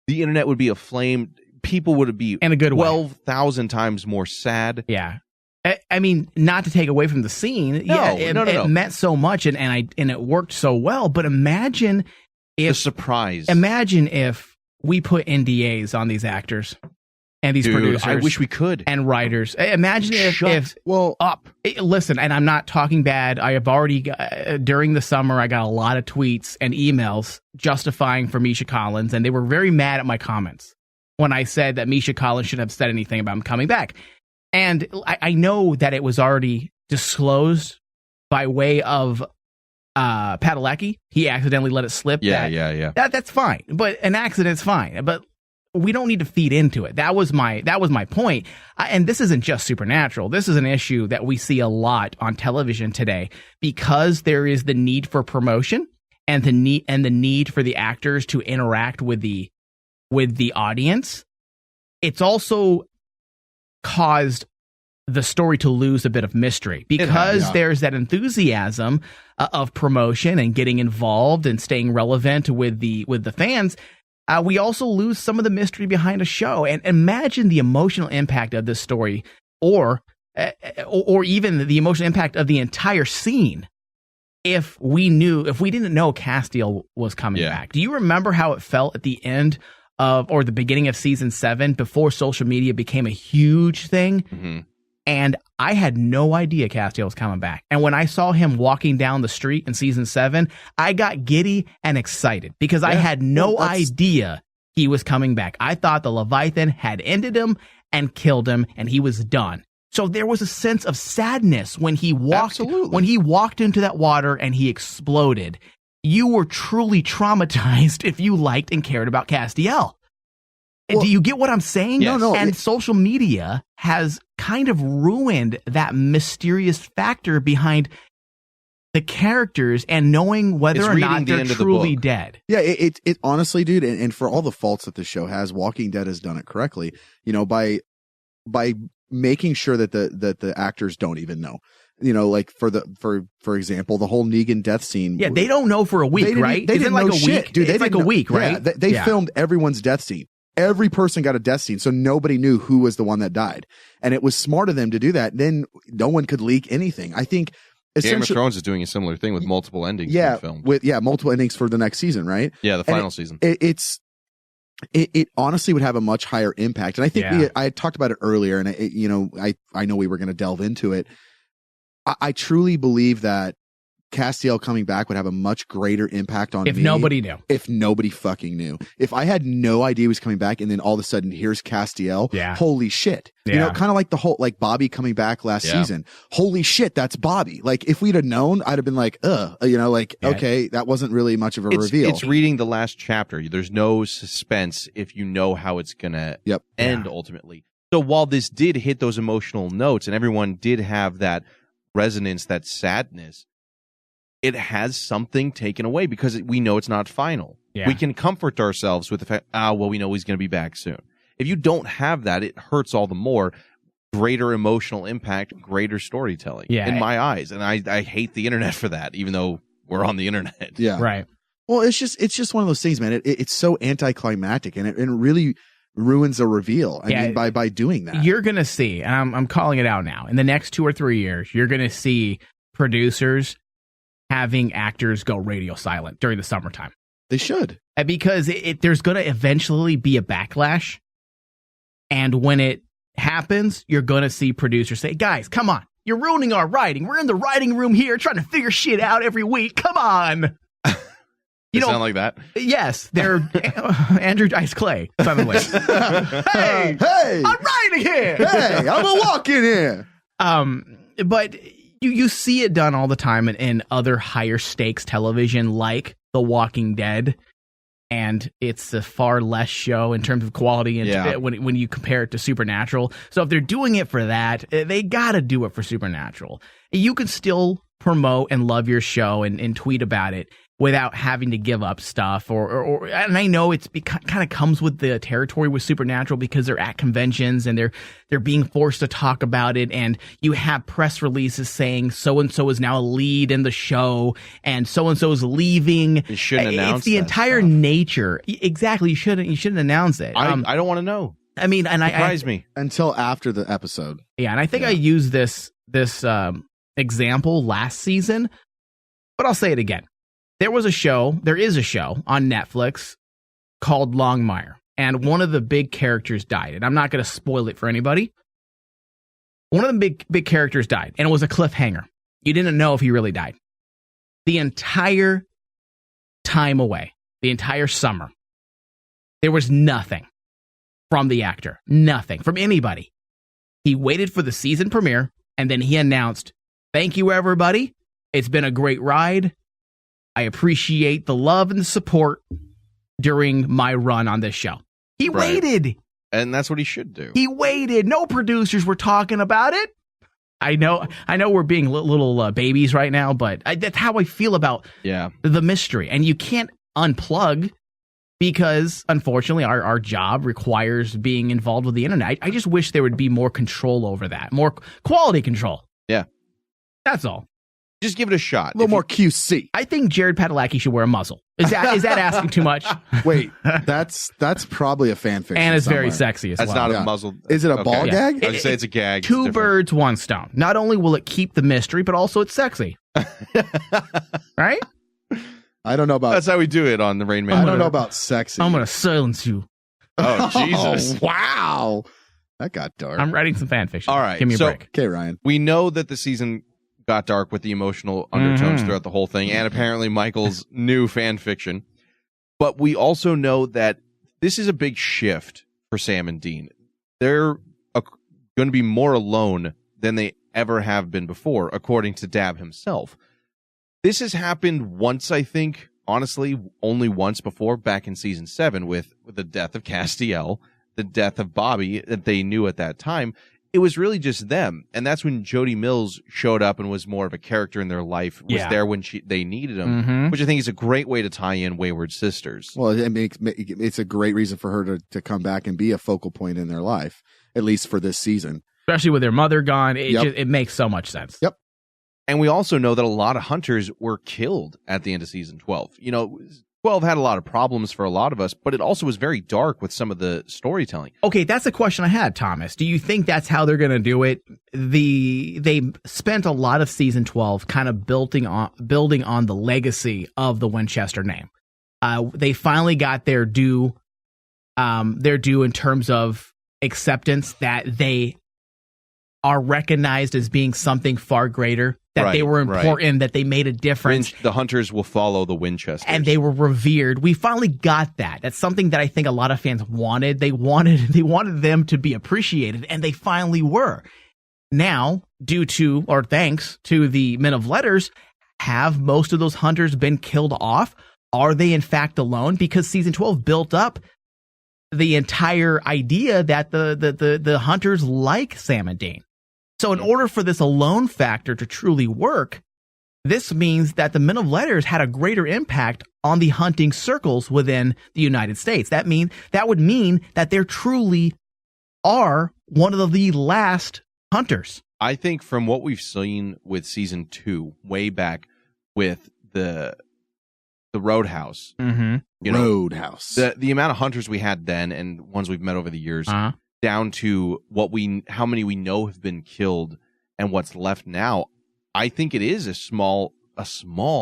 the internet would be aflame. People would be in a good 12,000 times more sad. Yeah. I mean, not to take away from the scene. No. It meant so much and it worked so well. But imagine if the surprise. Imagine if we put NDAs on these actors and these producers. I wish we could. And writers. Imagine if listen, and I'm not talking bad. I have already during the summer I got a lot of tweets and emails justifying for Misha Collins, and they were very mad at my comments when I said that Misha Collins shouldn't have said anything about him coming back. And I know that it was already disclosed by way of Padalecki. He accidentally let it slip. Yeah. That's fine. But an accident's fine. But we don't need to feed into it. That was my point. And this isn't just Supernatural. This is an issue that we see a lot on television today because there is the need for promotion and the need for the actors to interact with the audience. It's also caused the story to lose a bit of mystery because there's that enthusiasm of promotion and getting involved and staying relevant with the fans. We also lose some of the mystery behind a show. And imagine the emotional impact of this story, or even the emotional impact of the entire scene. If we didn't know Castiel was coming back. Do you remember how it felt at the end or the beginning of season 7 before social media became a huge thing? Mm-hmm. And I had no idea Castiel was coming back. And when I saw him walking down the street in season 7, I got giddy and excited because I had no idea he was coming back. I thought the Leviathan had ended him and killed him and he was done. So there was a sense of sadness when he walked into that water and he exploded. You were truly traumatized if you liked and cared about Castiel. Well, do you get what I'm saying? Yes. No. And social media has kind of ruined that mysterious factor behind the characters and knowing whether or not they're truly dead. Yeah, it honestly, dude, and for all the faults that the show has, Walking Dead has done it correctly. You know, by making sure that the actors don't even know. You know, like for example, the whole Negan death scene. Yeah, they don't know for a week, right? They didn't know shit, dude. It's like a week, right? Yeah, they filmed everyone's death scene. Every person got a death scene, so nobody knew who was the one that died. And it was smart of them to do that. Then no one could leak anything. I think Game of Thrones is doing a similar thing with multiple endings being filmed. Multiple endings for the next season, right? Yeah, the final season. It honestly would have a much higher impact. And I think I had talked about it earlier, and I know we were going to delve into it. I truly believe that Castiel coming back would have a much greater impact on me. If nobody knew. If nobody fucking knew. If I had no idea he was coming back and then all of a sudden here's Castiel. Yeah. Holy shit. Yeah. You know, kind of like the whole, like Bobby coming back last season. Holy shit, that's Bobby. Like if we'd have known, I'd have been like, okay, that wasn't really much of a reveal. It's reading the last chapter. There's no suspense if you know how it's going to end ultimately. So while this did hit those emotional notes and everyone did have that resonance, that sadness, it has something taken away because we know it's not final. Yeah. We can comfort ourselves with the fact, we know he's going to be back soon. If you don't have that, it hurts all the more. Greater emotional impact, greater storytelling in my eyes. And I hate the internet for that, even though we're on the internet. Yeah. Right. Well, it's just one of those things, man. It's so anticlimactic and it really ruins a reveal. I mean, by doing that. You're going to see, and I'm calling it out now, in the next 2 or 3 years, you're going to see producers having actors go radio silent during the summertime. They should. Because there's going to eventually be a backlash. And when it happens, you're going to see producers say, guys, come on. You're ruining our writing. We're in the writing room here trying to figure shit out every week. Come on. You sound like that? Yes, they're Andrew Dice Clay. Suddenly, hey, I'm writing here. Hey, I'm a walk-in here. But you see it done all the time in other higher stakes television, like The Walking Dead, and it's a far less show in terms of quality and when you compare it to Supernatural. So if they're doing it for that, they got to do it for Supernatural. You can still promote and love your show and tweet about it without having to give up stuff or and I know it's kind of comes with the territory with Supernatural because they're at conventions and they're being forced to talk about it, and you have press releases saying so and so is now a lead in the show and so is leaving. You shouldn't announce it's the entire nature. Exactly, you shouldn't announce it. I don't want to know. I mean, and surprise me until after the episode. Yeah, and I think I used this example last season, but I'll say it again. There is a show on Netflix called Longmire, and one of the big characters died, and I'm not going to spoil it for anybody. One of the big characters died, and it was a cliffhanger. You didn't know if he really died. The entire time away, the entire summer, there was nothing from the actor, nothing from anybody. He waited for the season premiere, and then he announced, "Thank you, everybody. It's been a great ride. I appreciate the love and the support during my run on this show." He waited. And that's what he should do. He waited. No producers were talking about it. I know we're being little babies right now, but that's how I feel about the mystery. And you can't unplug because, unfortunately, our job requires being involved with the internet. I just wish there would be more control over that, more quality control. Yeah. That's all. Just give it a shot. A little more QC. I think Jared Padalecki should wear a muzzle. Is that asking too much? Wait, that's probably a fan fiction. And it's somewhere. very sexy as That's well. not a muzzle. Is it a ball gag? I was say it's a gag. Two birds, one stone. Not only will it keep the mystery, but also it's sexy. Right? I don't know about. That's how we do it on the Rain Man. I don't know about sexy. I'm going to silence you. Oh, Jesus. Wow. That got dark. I'm writing some fan fiction. All right. Give me a break. Okay, Ryan. We know that the season got dark with the emotional undertones throughout the whole thing, and apparently Michael's new fan fiction. But we also know that this is a big shift for Sam and Dean. They're going to be more alone than they ever have been before, according to Dab himself. This has happened once, I think, honestly, only once before, back in season 7 with the death of Castiel, the death of Bobby that they knew at that time. It was really just them, and that's when Jody Mills showed up and was more of a character in their life, was there when they needed him, which I think is a great way to tie in Wayward Sisters. Well, it's a great reason for her to come back and be a focal point in their life, at least for this season. Especially with their mother gone, it makes so much sense. Yep. And we also know that a lot of hunters were killed at the end of season 12. You know, 12 had a lot of problems for a lot of us, but it also was very dark with some of the storytelling. Okay, that's a question I had, Thomas. Do you think that's how they're going to do it? They spent a lot of season 12 kind of building on the legacy of the Winchester name. They finally got their due in terms of acceptance, that they are recognized as being something far greater, that they were important, that they made a difference. The hunters will follow the Winchesters. And they were revered. We finally got that. That's something that I think a lot of fans wanted. They wanted them to be appreciated, and they finally were. Now, thanks to the Men of Letters, have most of those hunters been killed off? Are they in fact alone? Because season 12 built up the entire idea that the hunters like Sam and Dean. So in order for this alone factor to truly work, this means that the Men of Letters had a greater impact on the hunting circles within the United States. That would mean that there truly are one of the last hunters. I think from what we've seen with season 2, way back with the Roadhouse, Roadhouse, the amount of hunters we had then and ones we've met over the years, down to how many we know have been killed and what's left now, I think it is a small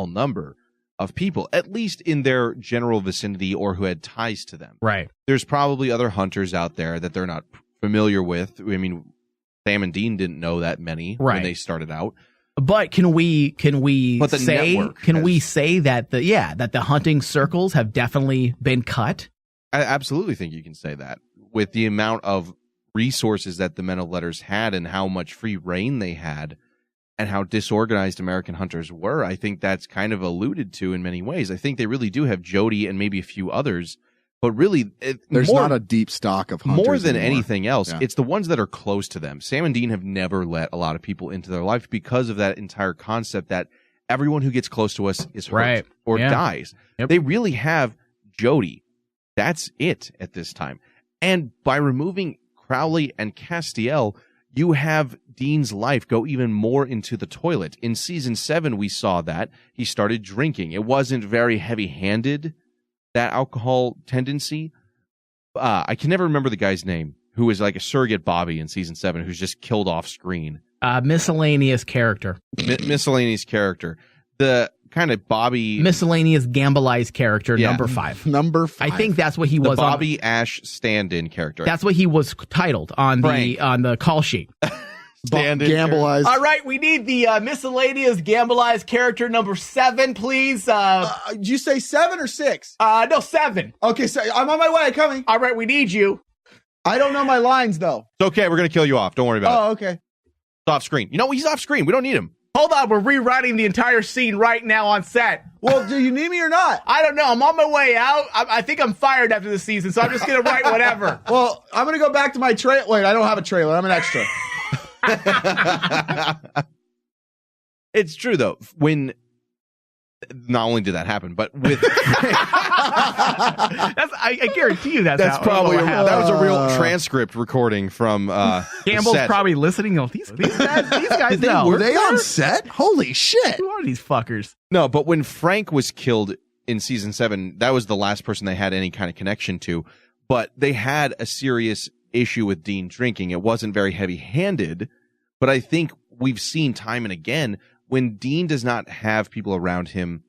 number of people, at least in their general vicinity or who had ties to them. Right. There's probably other hunters out there that they're not familiar with. I mean, Sam and Dean didn't know that many when they started out. But can we say that the hunting circles have definitely been cut? I absolutely think you can say that with the amount of resources that the Men of Letters had and how much free reign they had and how disorganized American hunters were. I think that's kind of alluded to in many ways. I think they really do have Jody and maybe a few others, but really there's not a deep stock of hunters more than anymore. anything else. It's the ones that are close to them. Sam and Dean have never let a lot of people into their life because of that entire concept that everyone who gets close to us is hurt or dies. Yep. They really have Jody. That's it at this time. And by removing Crowley and Castiel, you have Dean's life go even more into the toilet. In season 7, we saw that he started drinking. It wasn't very heavy-handed, that alcohol tendency. I can never remember the guy's name, who was like a surrogate Bobby in season 7, who's just killed off screen. Miscellaneous character. Miscellaneous character. The kind of Bobby... Miscellaneous Gambleized character, number 5. Number 5. I think that's what he was. Bobby Ash stand-in character. That's what he was titled on the call sheet. Gambleized. All right, we need the miscellaneous Gambleized character number 7, please. Did you say 7 or 6? No, 7. Okay, so I'm on my way. Coming. All right, we need you. I don't know my lines though. It's okay. We're gonna kill you off. Don't worry about it. Oh, okay. It's off screen. You know, he's off screen. We don't need him. Hold on, we're rewriting the entire scene right now on set. Well, do you need me or not? I don't know. I'm on my way out. I think I'm fired after the season, so I'm just going to write whatever. Well, I'm going to go back to my trailer. Wait, I don't have a trailer. I'm an extra. It's true, though. When not only did that happen, but with I guarantee you that's probably that was a real transcript recording from Gamble's set. probably listening. Oh, these guys know. Were they on set? Holy shit! Who are these fuckers? No, but when Frank was killed in season 7, that was the last person they had any kind of connection to. But they had a serious issue with Dean drinking. It wasn't very heavy-handed, but I think we've seen time and again when Dean does not have people around him,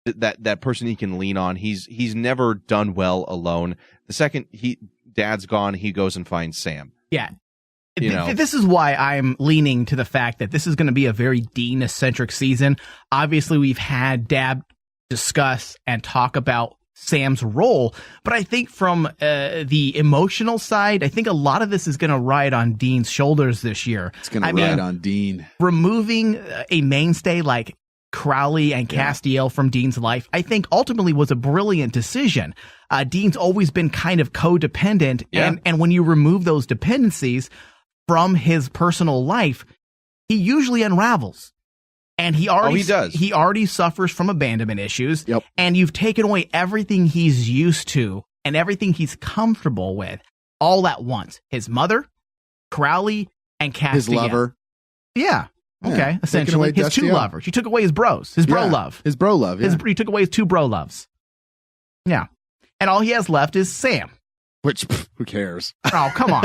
that person he can lean on, he's never done well alone. The second Dad's gone, he goes and finds Sam. Yeah. This is why I'm leaning to the fact that this is going to be a very Dean-centric season. Obviously, we've had Dab discuss and talk about Sam's role, but I think from the emotional side, I think a lot of this is going to ride on Dean's shoulders this year. It's going to ride on Dean. Removing a mainstay like Crowley and Castiel from Dean's life, I think ultimately was a brilliant decision. Dean's always been kind of codependent, and when you remove those dependencies from his personal life, he usually unravels. And he already suffers from abandonment issues. Yep. And you've taken away everything he's used to and everything he's comfortable with all at once. His mother, Crowley, and Castiel. His lover. Yeah. Okay. Essentially, his two lovers. You took away his bros. His bro love. His bro love. Yeah. You took away his 2 bro loves. Yeah. And all he has left is Sam. Which, who cares? Oh, come on.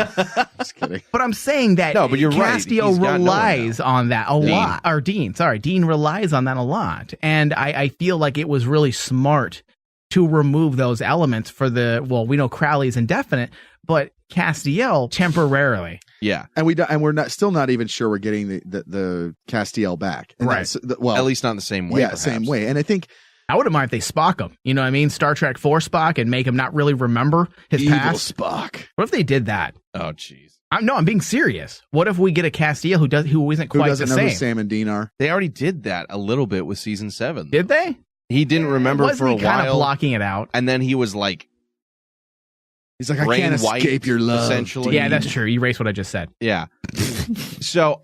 Just kidding. But I'm saying that but you're Castiel relies on that a lot. Or Dean relies on that a lot. And I feel like it was really smart to remove those elements for we know Crowley's indefinite, but Castiel temporarily. Yeah. And we're still not even sure we're getting the Castiel back. And right. At least not in the same way. Yeah, perhaps. same way. And I think I wouldn't mind if they Spock him. You know what I mean? Star Trek 4 Spock and make him not really remember his evil past. Spock. What if they did that? Oh, jeez. I'm being serious. What if we get a Castiel who isn't quite the same? Who Sam and Dean are? They already did that a little bit with season 7. Did they? He didn't remember for a while. Kind of blocking it out. And then he was like, he's like, I can't escape your love. Essentially. Yeah, that's true. Erase what I just said. Yeah. So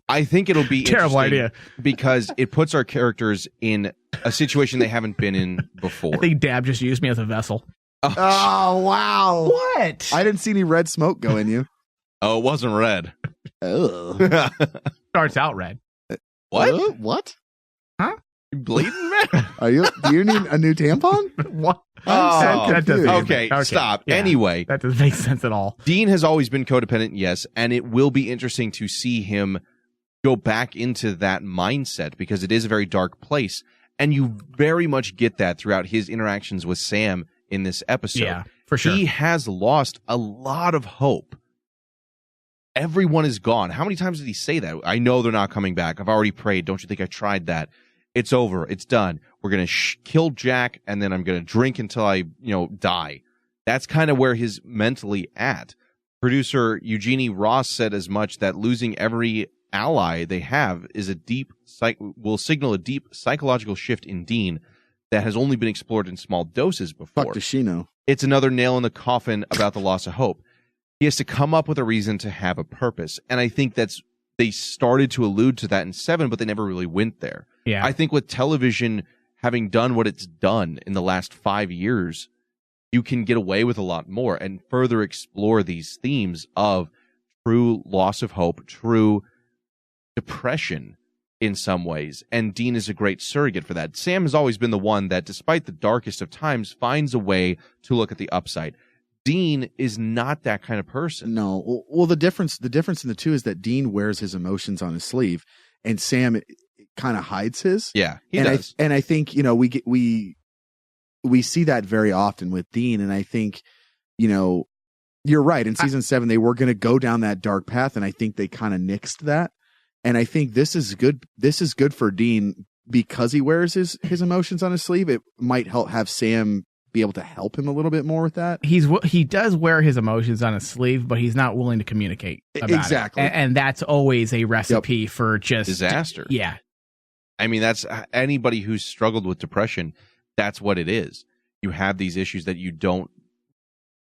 I think it'll be terrible idea because it puts our characters in a situation they haven't been in before. I think Dab just used me as a vessel. Oh wow! What? I didn't see any red smoke go in you. Oh, it wasn't red. Oh, starts out red. What? What? Huh? You bleeding, man? Do you need a new tampon? What? That doesn't okay, stop. Yeah, anyway, that doesn't make sense at all. Dean has always been codependent, yes, and it will be interesting to see him go back into that mindset because it is a very dark place, and you very much get that throughout his interactions with Sam in this episode. Yeah, for sure. He has lost a lot of hope Everyone is gone. How many times did he say that? I know they're not coming back. I've already prayed. Don't you think I tried that? It's over. It's done. We're going to kill Jack, and then I'm going to drink until I, die. That's kind of where he's mentally at. Producer Eugenie Ross said as much, that losing every ally they have is will signal a deep psychological shift in Dean that has only been explored in small doses before. Fuck does she know? It's another nail in the coffin about the loss of hope. He has to come up with a reason to have a purpose. And I think they started to allude to that in 7, but they never really went there. Yeah. I think with television having done what it's done in the last 5 years, you can get away with a lot more and further explore these themes of true loss of hope, true depression in some ways. And Dean is a great surrogate for that. Sam has always been the one that, despite the darkest of times, finds a way to look at the upside. Dean is not that kind of person. No. Well, the difference in the two is that Dean wears his emotions on his sleeve, and Sam kind of hides his. Yeah, he does. I think we see that very often with Dean, and I think you're right. In season 7, they were going to go down that dark path, and I think they kind of nixed that. And I think this is good. This is good for Dean because he wears his emotions on his sleeve. It might have Sam be able to help him a little bit more with that. He does wear his emotions on his sleeve, but he's not willing to communicate about exactly. it. And that's always a recipe for just disaster. Yeah. I mean, that's anybody who's struggled with depression. That's what it is. You have these issues that you don't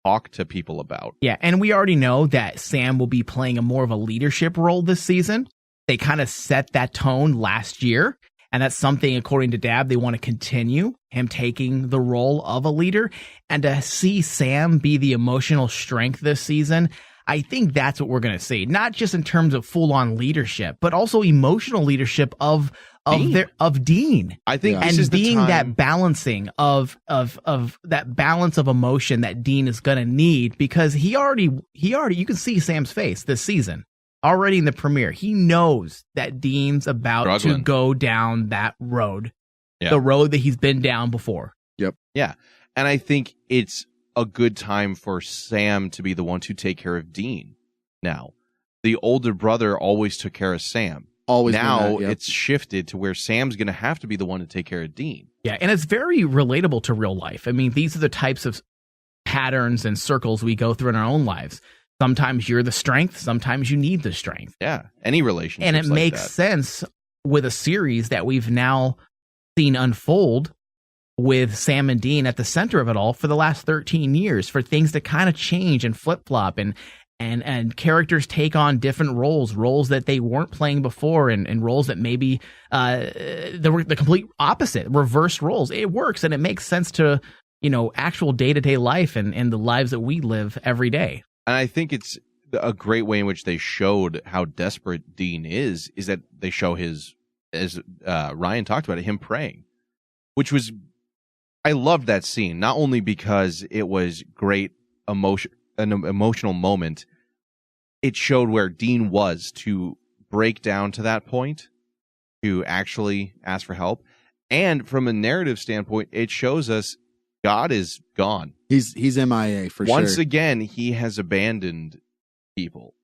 talk to people about. Yeah. And we already know that Sam will be playing a more of a leadership role this season. They kind of set that tone last year. And that's something, according to Dab, they want to continue, him taking the role of a leader. And to see Sam be the emotional strength this season, I think that's what we're going to see. Not just in terms of full-on leadership, but also emotional leadership of Dean. I think and this is being the time. that balancing of that balance of emotion that Dean is going to need, because he already you can see Sam's face this season. Already in the premiere, he knows that Dean's about to go down that road, the road that he's been down before. Yep. Yeah. And I think it's a good time for Sam to be the one to take care of Dean. Now, the older brother always took care of Sam. Always. Now it's shifted to where Sam's going to have to be the one to take care of Dean. Yeah. And it's very relatable to real life. I mean, these are the types of patterns and circles we go through in our own lives. Sometimes you're the strength. Sometimes you need the strength. Yeah. Any relationship. And it like makes that. sense with a series that we've now seen unfold with Sam and Dean at the center of it all for the last 13 years, for things to kind of change and flip-flop and characters take on different roles that they weren't playing before, and roles that maybe the complete opposite, reversed roles. It works, and it makes sense to, actual day-to-day life and the lives that we live every day. And I think it's a great way in which they showed how desperate Dean is that they show his, as Ryan talked about it, him praying, which was, I loved that scene, not only because it was great an emotional moment. It showed where Dean was to break down to that point, to actually ask for help. And from a narrative standpoint, it shows us God is gone. He's MIA for sure. Once again, he has abandoned people,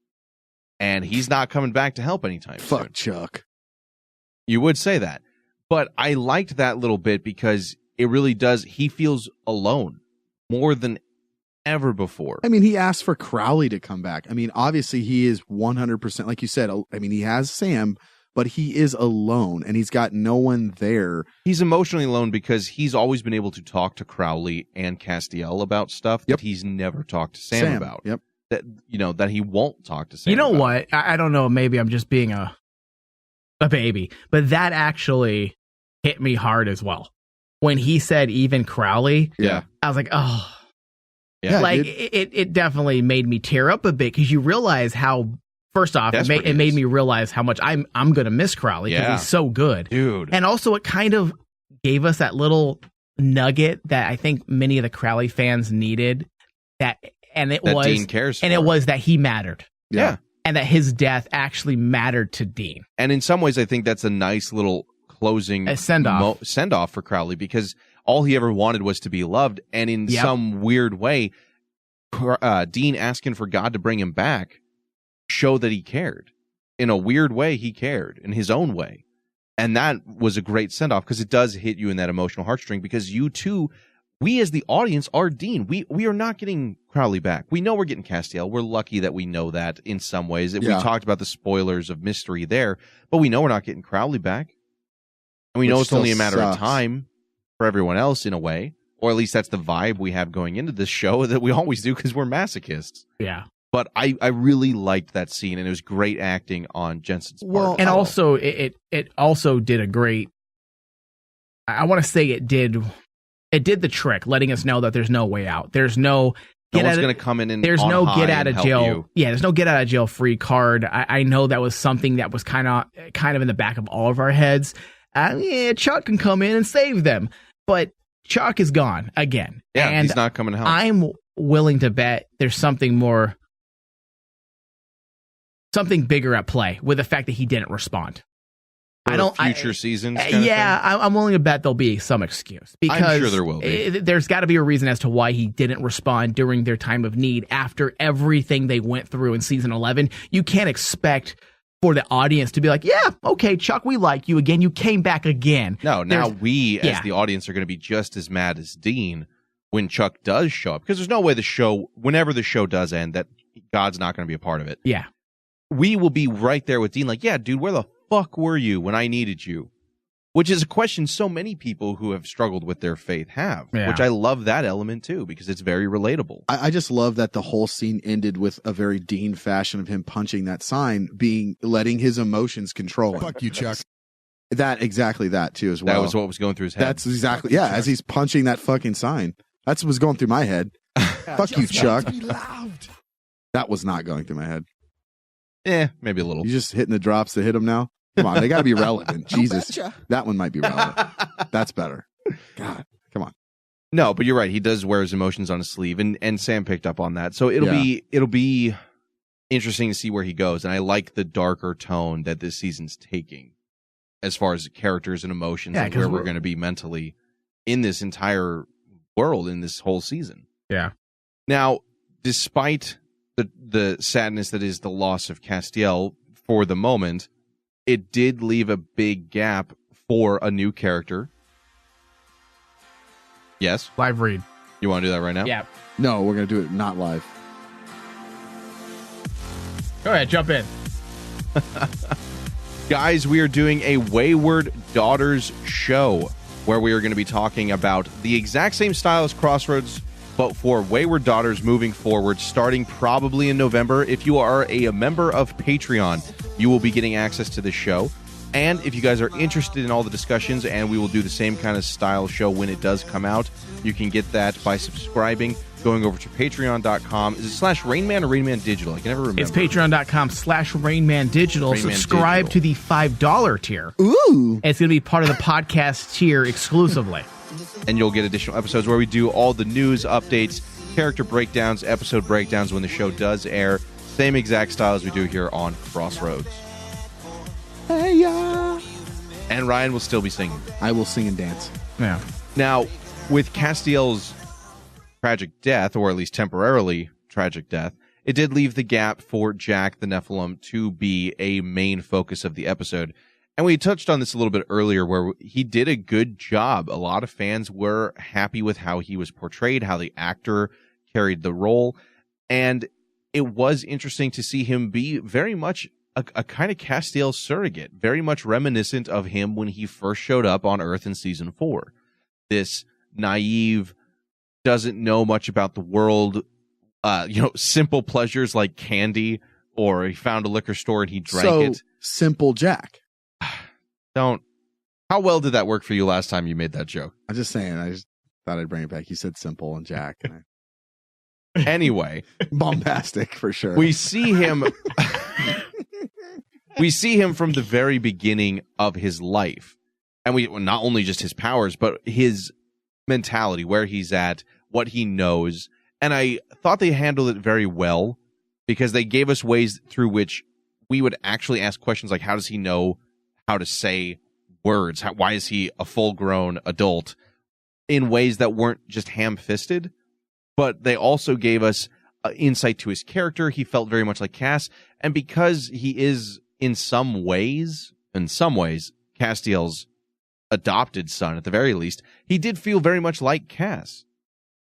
and he's not coming back to help anytime soon. Fuck Chuck. You would say that, but I liked that little bit because it really does. He feels alone more than ever before. I mean, he asked for Crowley to come back. I mean, obviously he is 100%, like you said. I mean, he has Sam, but he is alone, and he's got no one there. He's emotionally alone because he's always been able to talk to Crowley and Castiel about stuff that he's never talked to Sam about. Yep. That he won't talk to Sam You know about. what? I don't know. Maybe I'm just being a baby, but that actually hit me hard as well. When he said even Crowley, yeah, I was like, oh, yeah. Like it definitely made me tear up a bit, because you realize how. First off, it made me realize how much I'm going to miss Crowley, because he's so good. Dude. And also it kind of gave us that little nugget that I think many of the Crowley fans needed, Dean cares for. And it was that he mattered. Yeah. And that his death actually mattered to Dean. And in some ways, I think that's a nice little closing send-off for Crowley, because all he ever wanted was to be loved. And in some weird way, Dean asking for God to bring him back show that he cared. In a weird way, he cared in his own way. And that was a great send-off because it does hit you in that emotional heartstring because you too, we as the audience are Dean. We are not getting Crowley back. We know we're getting Castiel. We're lucky that we know that in some ways. We talked about the spoilers of mystery there, but we know we're not getting Crowley back. And we know it's only a matter of time for everyone else in a way, or at least that's the vibe we have going into this show that we always do because we're masochists. Yeah. But I really liked that scene, and it was great acting on Jensen's part. Well, and also it also did a great. I want to say it did the trick, letting us know that there's no way out. There's no. No one's going to come in and there's on no high get out and of help jail. you. Yeah, there's no get out of jail free card. I know that was something that was kind of in the back of all of our heads. Yeah, Chuck can come in and save them, but Chuck is gone again. Yeah, and he's not coming to help. I'm willing to bet there's something bigger at play with the fact that he didn't respond. For future seasons. I'm willing to bet there'll be some excuse because I'm sure there will be. There's got to be a reason as to why he didn't respond during their time of need after everything they went through in season 11. You can't expect for the audience to be like, yeah, okay, Chuck, we like you again. You came back again. No, now we as the audience are going to be just as mad as Dean when Chuck does show up because there's no way whenever the show does end, that God's not going to be a part of it. Yeah. We will be right there with Dean like, yeah, dude, where the fuck were you when I needed you? Which is a question so many people who have struggled with their faith have, which I love that element too, because it's very relatable. I just love that the whole scene ended with a very Dean fashion of him punching that sign, letting his emotions control him. Fuck you, Chuck. Exactly that too as well. That was what was going through his head. That's exactly, as he's punching that fucking sign. That's what was going through my head. Fuck you, Chuck. That was not going through my head. Maybe a little. You just hitting the drops to hit him now? Come on, they got to be relevant. Jesus. That one might be relevant. That's better. God, come on. No, but you're right. He does wear his emotions on his sleeve, and Sam picked up on that. So it'll be interesting to see where he goes. And I like the darker tone that this season's taking as far as characters and emotions and where we're going to be mentally in this entire world, in this whole season. Yeah. Now, despite the sadness that is the loss of Castiel for the moment, it did leave a big gap for a new character. Yes? Live read. You want to do that right now? Yeah. No, we're going to do it not live. Go ahead, jump in. Guys, we are doing a Wayward Daughters show where we are going to be talking about the exact same style as Crossroads, but for Wayward Daughters moving forward, starting probably in November. If you are a member of Patreon, you will be getting access to the show. And if you guys are interested in all the discussions, and we will do the same kind of style show when it does come out, you can get that by subscribing, going over to patreon.com. Is it /Rainman or Rainman Digital? I can never remember. It's patreon.com/Rainman Digital. Subscribe to the $5 tier. Ooh. It's going to be part of the podcast tier exclusively. And you'll get additional episodes where we do all the news updates, character breakdowns, episode breakdowns when the show does air. Same exact style as we do here on Crossroads. Hey, yeah. And Ryan will still be singing. I will sing and dance. Yeah. Now, with Castiel's tragic death, or at least temporarily tragic death, it did leave the gap for Jack the Nephilim to be a main focus of the episode. And we touched on this a little bit earlier where he did a good job. A lot of fans were happy with how he was portrayed, how the actor carried the role. And it was interesting to see him be very much a kind of Castiel surrogate, very much reminiscent of him when he first showed up on Earth in season 4. This naive, doesn't know much about the world, simple pleasures like candy, or he found a liquor store and he drank it. Simple Jack. How well did that work for you last time you made that joke? I'm just saying, I just thought I'd bring it back. You said simple and Jack. Anyway. Bombastic for sure. We see him from the very beginning of his life. And not only just his powers, but his mentality, where he's at, what he knows. And I thought they handled it very well because they gave us ways through which we would actually ask questions like, how does he know how to say words? Why is he a full-grown adult? In ways that weren't just ham-fisted, but they also gave us insight to his character. He felt very much like Cass. And because he is in some ways, Castiel's adopted son at the very least, he did feel very much like Cass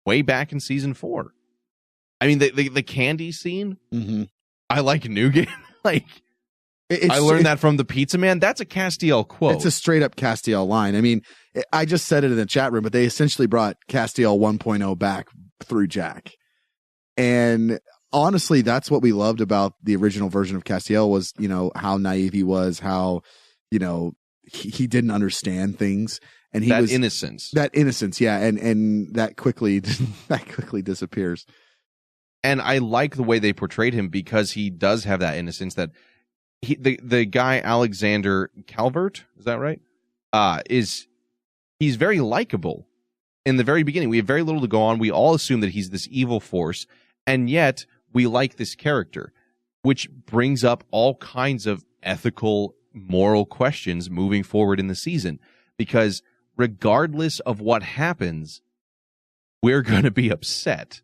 way back in season 4. I mean, the candy scene, I like nougat. Like, I learned that from the pizza man. That's a Castiel quote. It's a straight up Castiel line. I mean, I just said it in the chat room, but they essentially brought Castiel 1.0 back through Jack. And honestly, that's what we loved about the original version of Castiel was, you know, how naive he was, how, you know, he didn't understand things. And he was innocence. That innocence, yeah. And that quickly disappears. And I like the way they portrayed him because he does have that innocence that the guy Alexander Calvert, is that right? He's very likable. In the very beginning, we have very little to go on. We all assume that he's this evil force, and yet we like this character, which brings up all kinds of ethical, moral questions moving forward in the season. Because regardless of what happens, we're going to be upset.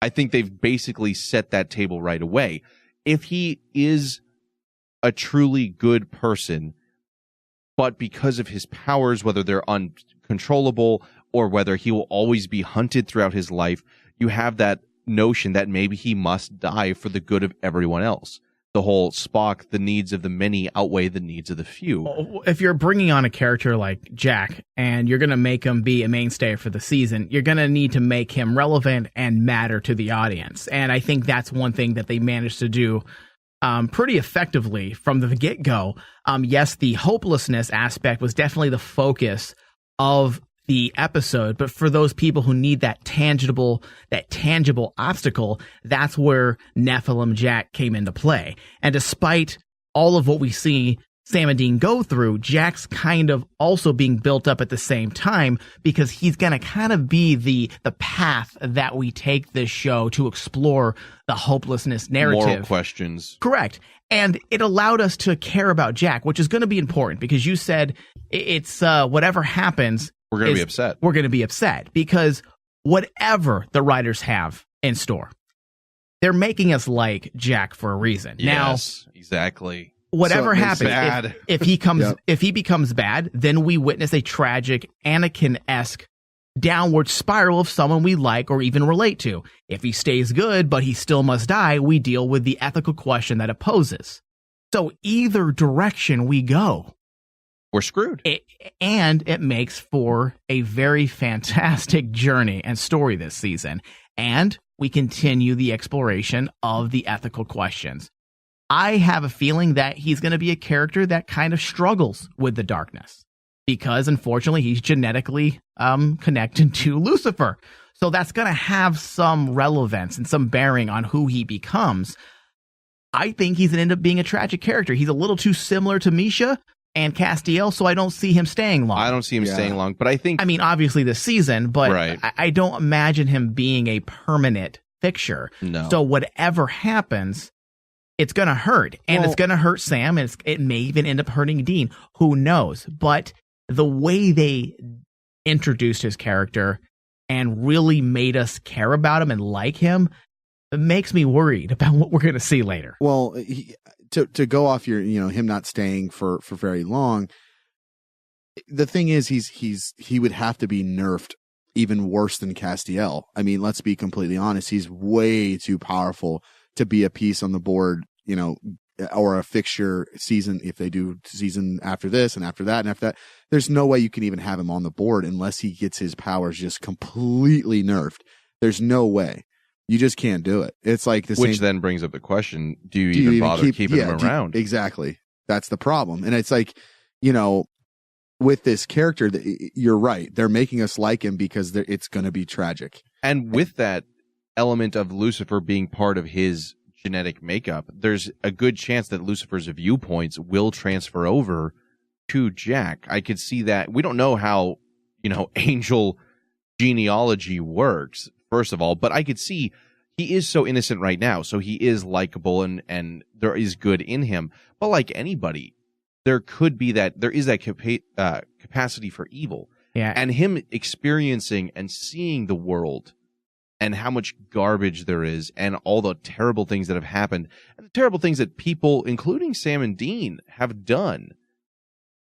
I think they've basically set that table right away. If he is a truly good person, but because of his powers, whether they're uncontrollable or whether he will always be hunted throughout his life, you have that notion that maybe he must die for the good of everyone else. The whole Spock, the needs of the many outweigh the needs of the few. If you're bringing on a character like Jack and you're going to make him be a mainstay for the season, you're going to need to make him relevant and matter to the audience. And I think that's one thing that they managed to do pretty effectively from the get-go. Yes, the hopelessness aspect was definitely the focus of the episode, but for those people who need that tangible obstacle, that's where Nephilim Jack came into play. And despite all of what we see Sam and Dean go through, Jack's kind of also being built up at the same time because he's going to kind of be the path that we take this show to explore the hopelessness narrative. Moral questions. Correct. And it allowed us to care about Jack, which is going to be important because you said it's whatever happens, we're going to be upset. We're going to be upset because whatever the writers have in store, they're making us like Jack for a reason. Yes, exactly. Whatever happens, if he becomes bad, then we witness a tragic Anakin-esque downward spiral of someone we like or even relate to. If he stays good, but he still must die, we deal with the ethical question that it poses. So either direction we go, we're screwed. And it makes for a very fantastic journey and story this season. And we continue the exploration of the ethical questions. I have a feeling that he's going to be a character that kind of struggles with the darkness because, unfortunately, he's genetically connected to Lucifer. So that's going to have some relevance and some bearing on who he becomes. I think he's going to end up being a tragic character. He's a little too similar to Misha and Castiel, so I don't see him staying long. I don't see him staying long, but I think... I mean, obviously this season, but right. I don't imagine him being a permanent fixture. No. So whatever happens, it's going to hurt. And it's going to hurt Sam, and it may even end up hurting Dean. Who knows? But the way they introduced his character and really made us care about him and like him, it makes me worried about what we're going to see later. Well, to go off your, him not staying for very long. The thing is, he would have to be nerfed even worse than Castiel. I mean, let's be completely honest. He's way too powerful to be a piece on the board, or a fixture season. If they do season after this and after that and after that, there's no way you can even have him on the board unless he gets his powers just completely nerfed. There's no way. You just can't do it. It's like the same. Which then brings up the question: do you even bother keeping him around? Exactly. That's the problem. And it's like, with this character, you're right. They're making us like him because it's going to be tragic. And with that element of Lucifer being part of his genetic makeup, there's a good chance that Lucifer's viewpoints will transfer over to Jack. I could see that. We don't know how, angel genealogy works, first of all, but I could see he is so innocent right now, so he is likable and there is good in him. But like anybody, there is that capacity for evil. Yeah. And him experiencing and seeing the world and how much garbage there is and all the terrible things that have happened and the terrible things that people, including Sam and Dean, have done.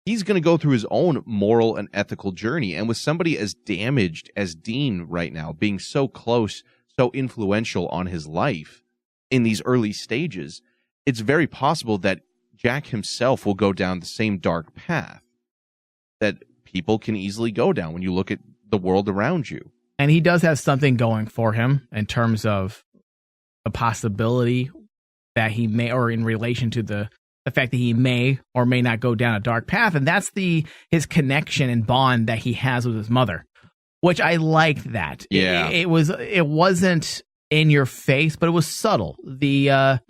He's going to go through his own moral and ethical journey. And with somebody as damaged as Dean right now, being so close, so influential on his life in these early stages, it's very possible that Jack himself will go down the same dark path that people can easily go down when you look at the world around you. And he does have something going for him in terms of a possibility that he may, or in relation to the fact that he may or may not go down a dark path. And that's his connection and bond that he has with his mother, which I liked that. Yeah. It wasn't in your face, but it was subtle. The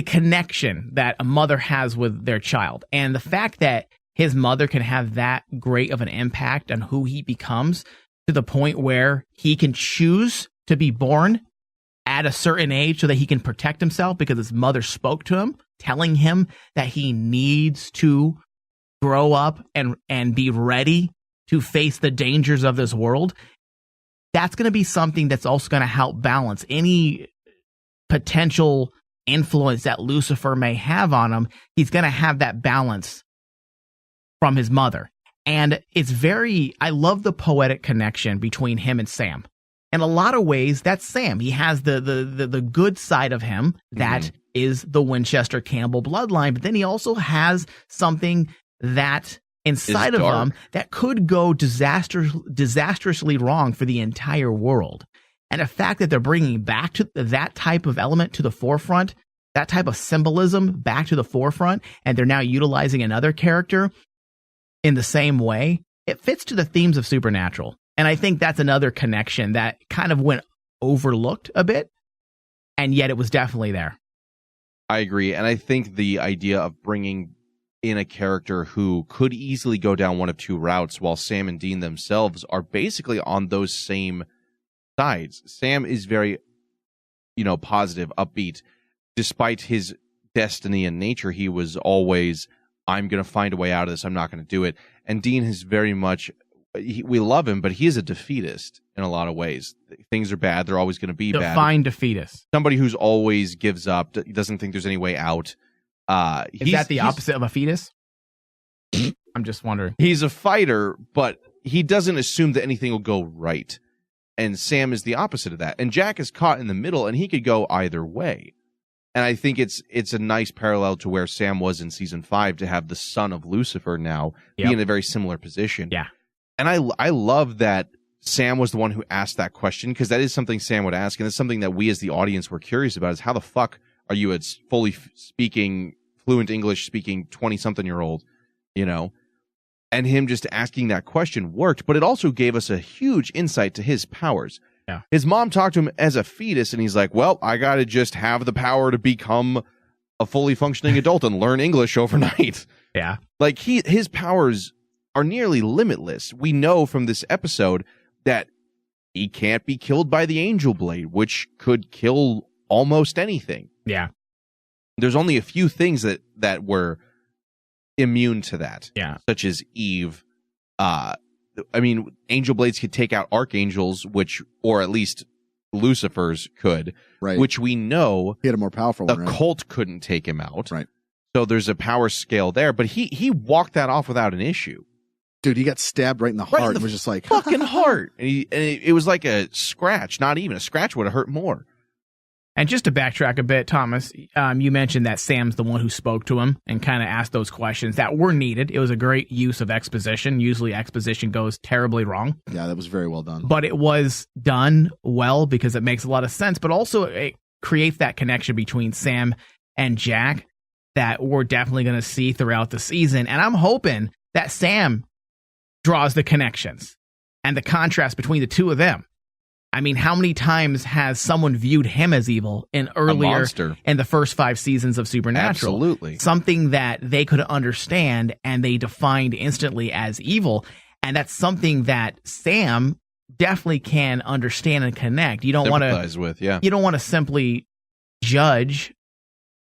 connection that a mother has with their child, and the fact that his mother can have that great of an impact on who he becomes, to the point where he can choose to be born at a certain age so that he can protect himself because his mother spoke to him, telling him that he needs to grow up and be ready to face the dangers of this world. That's going to be something that's also going to help balance any potential influence that Lucifer may have on him. He's going to have that balance from his mother. And I love the poetic connection between him and Sam. In a lot of ways, that's Sam. He has the good side of him that is the Winchester Campbell bloodline, but then he also has something that inside of him that could go disastrously wrong for the entire world. And the fact that they're bringing back to that type of element to the forefront, that type of symbolism back to the forefront, and they're now utilizing another character in the same way, it fits to the themes of Supernatural. And I think that's another connection that kind of went overlooked a bit, and yet it was definitely there. I agree. And I think the idea of bringing in a character who could easily go down one of two routes, while Sam and Dean themselves are basically on those same sides. Sam is very, positive, upbeat. Despite his destiny and nature, he was always, I'm going to find a way out of this. I'm not going to do it. And Dean is very much, we love him, but he is a defeatist in a lot of ways. Things are bad. They're always going to be bad. Define defeatist. Somebody who's always gives up, doesn't think there's any way out. Is that the opposite of a fetus? I'm just wondering. He's a fighter, but he doesn't assume that anything will go right. And Sam is the opposite of that. And Jack is caught in the middle, and he could go either way. And I think it's a nice parallel to where Sam was in season 5, to have the son of Lucifer now be in a very similar position. Yeah. And I love that Sam was the one who asked that question, because that is something Sam would ask, and it's something that we as the audience were curious about, is how the fuck are you a fully speaking, fluent English speaking 20-something-year-old, And him just asking that question worked, but it also gave us a huge insight to his powers. Yeah. His mom talked to him as a fetus, and he's like, well, I got to just have the power to become a fully functioning adult and learn English overnight. Yeah. Like, his powers are nearly limitless. We know from this episode that he can't be killed by the angel blade, which could kill almost anything. Yeah. There's only a few things that were immune to that. Yeah. Such as Eve. Angel blades could take out archangels, or at least Lucifer's could, right? Which we know he had a more powerful one. Cult couldn't take him out, right? So there's a power scale there, but he walked that off without an issue. Dude, he got stabbed right in the heart and was just like fucking heart, and it was like a scratch. Not even a scratch would have hurt more. And just to backtrack a bit, Thomas, you mentioned that Sam's the one who spoke to him and kind of asked those questions that were needed. It was a great use of exposition. Usually exposition goes terribly wrong. Yeah, that was very well done. But it was done well because it makes a lot of sense, but also it creates that connection between Sam and Jack that we're definitely going to see throughout the season. And I'm hoping that Sam draws the connections and the contrast between the two of them. I mean, how many times has someone viewed him as evil in the first 5 seasons of Supernatural? Absolutely. Something that they could understand and they defined instantly as evil. And that's something that Sam definitely can understand and connect. You don't want to You don't want to simply judge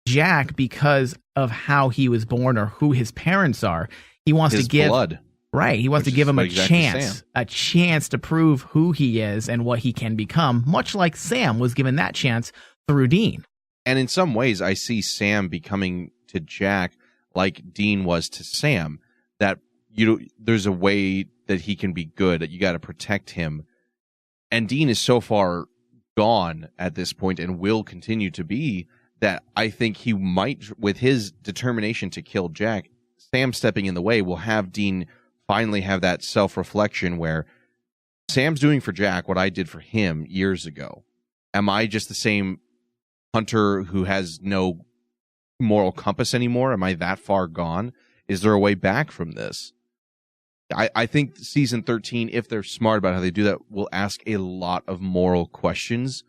Jack because of how he was born or who his parents are. He wants to give blood. Right. He wants to give him a chance to prove who he is and what he can become, much like Sam was given that chance through Dean. And in some ways, I see Sam becoming to Jack like Dean was to Sam, that there's a way that he can be good, that you got to protect him. And Dean is so far gone at this point and will continue to be that I think he might, with his determination to kill Jack, Sam stepping in the way will have Dean finally have that self-reflection where Sam's doing for Jack what I did for him years ago. Am I just the same hunter who has no moral compass anymore? Am I that far gone? Is there a way back from this? I think season 13, if they're smart about how they do that, will ask a lot of moral questions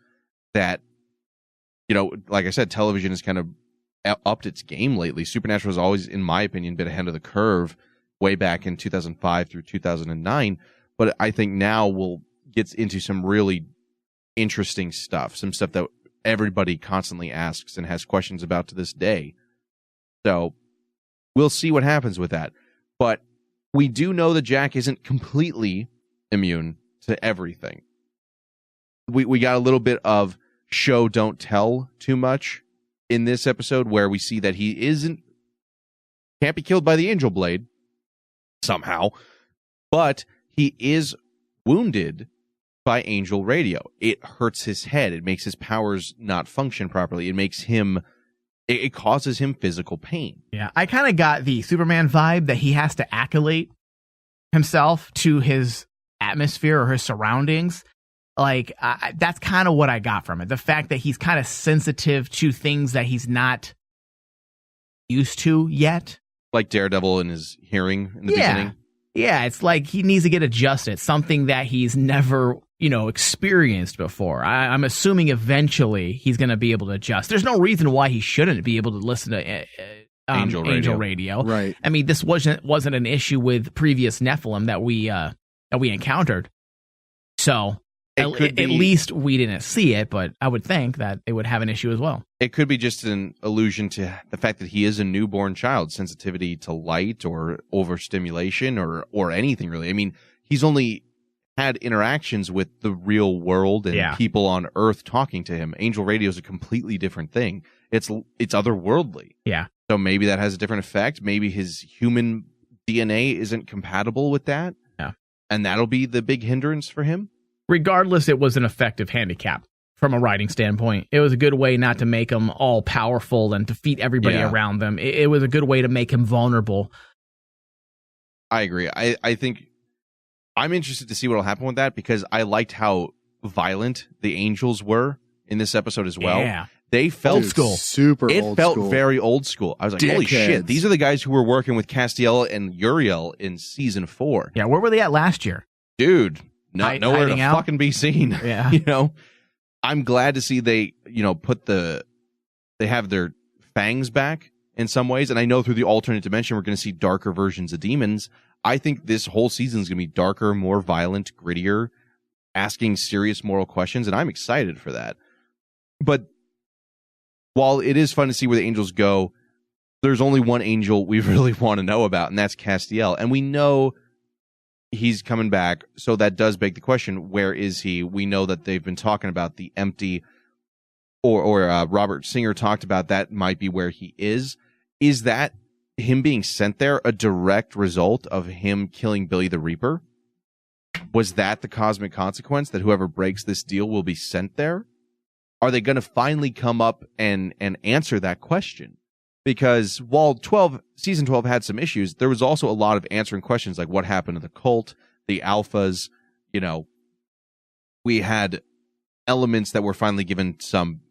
that, like I said, television has kind of upped its game lately. Supernatural has always, in my opinion, been ahead of the curve way back in 2005 through 2009. But I think now we'll get into some really interesting stuff, some stuff that everybody constantly asks and has questions about to this day. So we'll see what happens with that. But we do know that Jack isn't completely immune to everything. We got a little bit of show, don't tell too much in this episode, where we see that he can't be killed by the Angel Blade somehow, but he is wounded by Angel Radio. It hurts his head. It makes his powers not function properly. It causes him physical pain. Yeah, I kind of got the Superman vibe that he has to accolade himself to his atmosphere or his surroundings. Like, that's kind of what I got from it. The fact that he's kind of sensitive to things that he's not used to yet. Like Daredevil in his hearing in the beginning. Yeah, it's like he needs to get adjusted. Something that he's never, experienced before. I'm assuming eventually he's going to be able to adjust. There's no reason why he shouldn't be able to listen to Angel Radio. Right. I mean, this wasn't an issue with previous Nephilim that we encountered. So at least we didn't see it, but I would think that it would have an issue as well. It could be just an allusion to the fact that he is a newborn child, sensitivity to light or overstimulation or anything really. I mean, he's only had interactions with the real world and people on Earth talking to him. Angel Radio is a completely different thing. It's otherworldly. Yeah. So maybe that has a different effect. Maybe his human DNA isn't compatible with that. Yeah. And that'll be the big hindrance for him. Regardless, it was an effective handicap from a writing standpoint. It was a good way not to make him all powerful and defeat everybody around them. It was a good way to make him vulnerable. I agree. I think I'm interested to see what will happen with that, because I liked how violent the angels were in this episode as well. Yeah. They felt old school. Super it old felt school. Very old school. I was like, holy shit, these are the guys who were working with Castiel and Uriel in season 4. Yeah, where were they at last year? Dude, nowhere to out? fucking be seen. Yeah. I'm glad to see they, they have their fangs back in some ways. And I know through the alternate dimension, we're going to see darker versions of demons. I think this whole season is going to be darker, more violent, grittier, asking serious moral questions. And I'm excited for that. But while it is fun to see where the angels go, there's only one angel we really want to know about, and that's Castiel. And we know he's coming back, so that does beg the question, where is he? We know that they've been talking about the empty, or Robert Singer talked about that might be where he is. Is that him being sent there a direct result of him killing Billy the Reaper? Was that the cosmic consequence, that whoever breaks this deal will be sent there? Are they going to finally come up and answer that question? Because while season 12 had some issues, there was also a lot of answering questions like what happened to the cult, the alphas. We had elements that were finally given some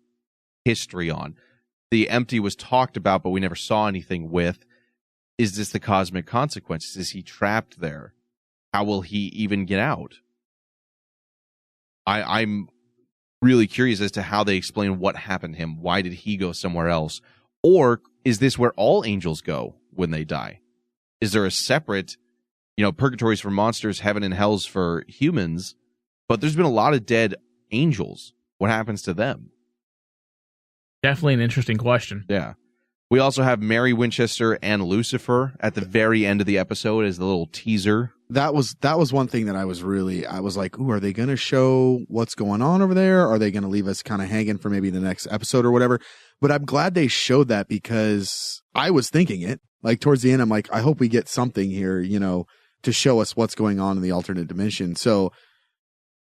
history on. The empty was talked about, but we never saw anything with. Is this the cosmic consequences? Is he trapped there? How will he even get out? I'm really curious as to how they explain what happened to him. Why did he go somewhere else? Or is this where all angels go when they die? Is there a separate, purgatories for monsters, heaven and hell's for humans, but there's been a lot of dead angels. What happens to them? Definitely an interesting question. Yeah. We also have Mary Winchester and Lucifer at the very end of the episode as the little teaser. That was one thing that I was like, ooh, are they going to show what's going on over there? Are they going to leave us kind of hanging for maybe the next episode or whatever? But I'm glad they showed that, because I was thinking it, like, towards the end, I'm like, I hope we get something here, to show us what's going on in the alternate dimension. So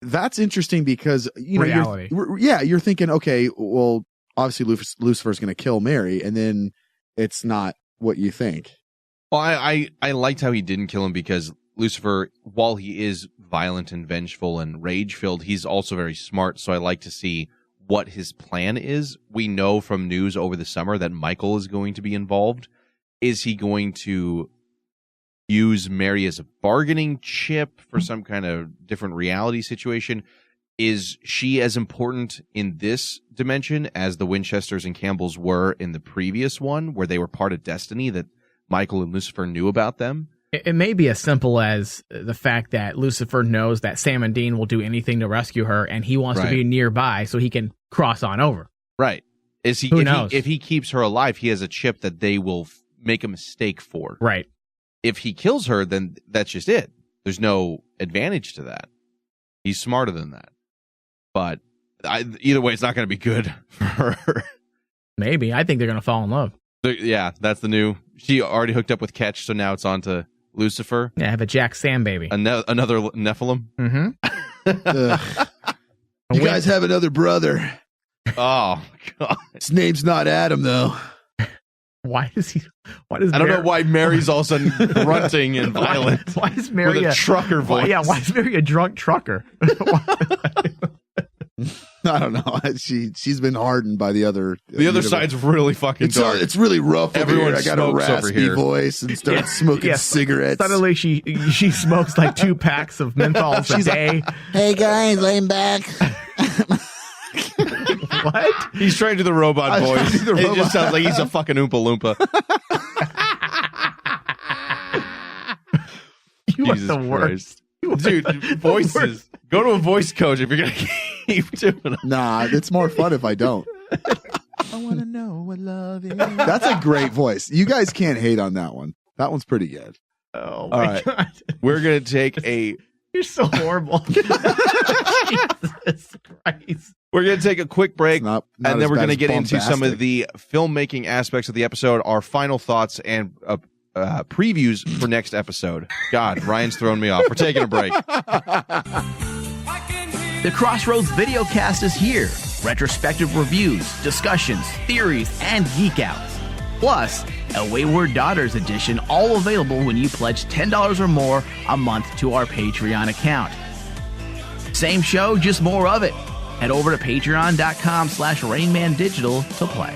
that's interesting, because, reality. You're thinking, okay, well, obviously Lucifer's going to kill Mary, and then it's not what you think. Well, I liked how he didn't kill him, because Lucifer, while he is violent and vengeful and rage-filled, he's also very smart, so I like to see what his plan is. We know from news over the summer that Michael is going to be involved. Is he going to use Mary as a bargaining chip for some kind of different reality situation? Is she as important in this dimension as the Winchesters and Campbells were in the previous one, where they were part of destiny, that Michael and Lucifer knew about them? It may be as simple as the fact that Lucifer knows that Sam and Dean will do anything to rescue her, and he wants to be nearby so he can cross on over. Right. Who knows? If he keeps her alive, he has a chip that they will make a mistake for. Right. If he kills her, then that's just it. There's no advantage to that. He's smarter than that. But either way, it's not going to be good for her. Maybe. I think they're going to fall in love. Yeah, that's the new... She already hooked up with Ketch, so now it's on to Lucifer. Yeah, have a Jack Sam baby. Another Nephilim. Mm-hmm. You guys have another brother. Oh, God. His name's not Adam, though. Why does I don't know why Mary's all of a sudden grunting and violent. Why is Mary with a trucker voice? Why is Mary a drunk trucker? I don't know. She's been hardened by the other. The other side's really fucking dark. It's really rough. Everyone over here. I got a raspy voice and starts smoking cigarettes. Suddenly she smokes like 2 packs of menthols a day. Like, hey guys, lay back. What? He's trying to do the robot voice. It just sounds like he's a fucking Oompa Loompa. You are the worst. Dude, voices. Go to a voice coach if you're going to keep doing it. Nah, it's more fun if I don't. I want to know what love is. That's a great voice. You guys can't hate on that one. That one's pretty good. Oh, my God. We're going to take a... You're so horrible. Jesus Christ. We're going to take a quick break, not and then we're going to get into bombastic. some of the filmmaking aspects of the episode, our final thoughts, and previews for next episode. God, Ryan's throwing me off. We're taking a break. The Crossroads videocast is here. Retrospective reviews, discussions, theories, and geek outs. Plus, a Wayward Daughters edition, all available when you pledge $10 or more a month to our Patreon account. Same show, just more of it. Head over to patreon.com/RainmanDigital to play.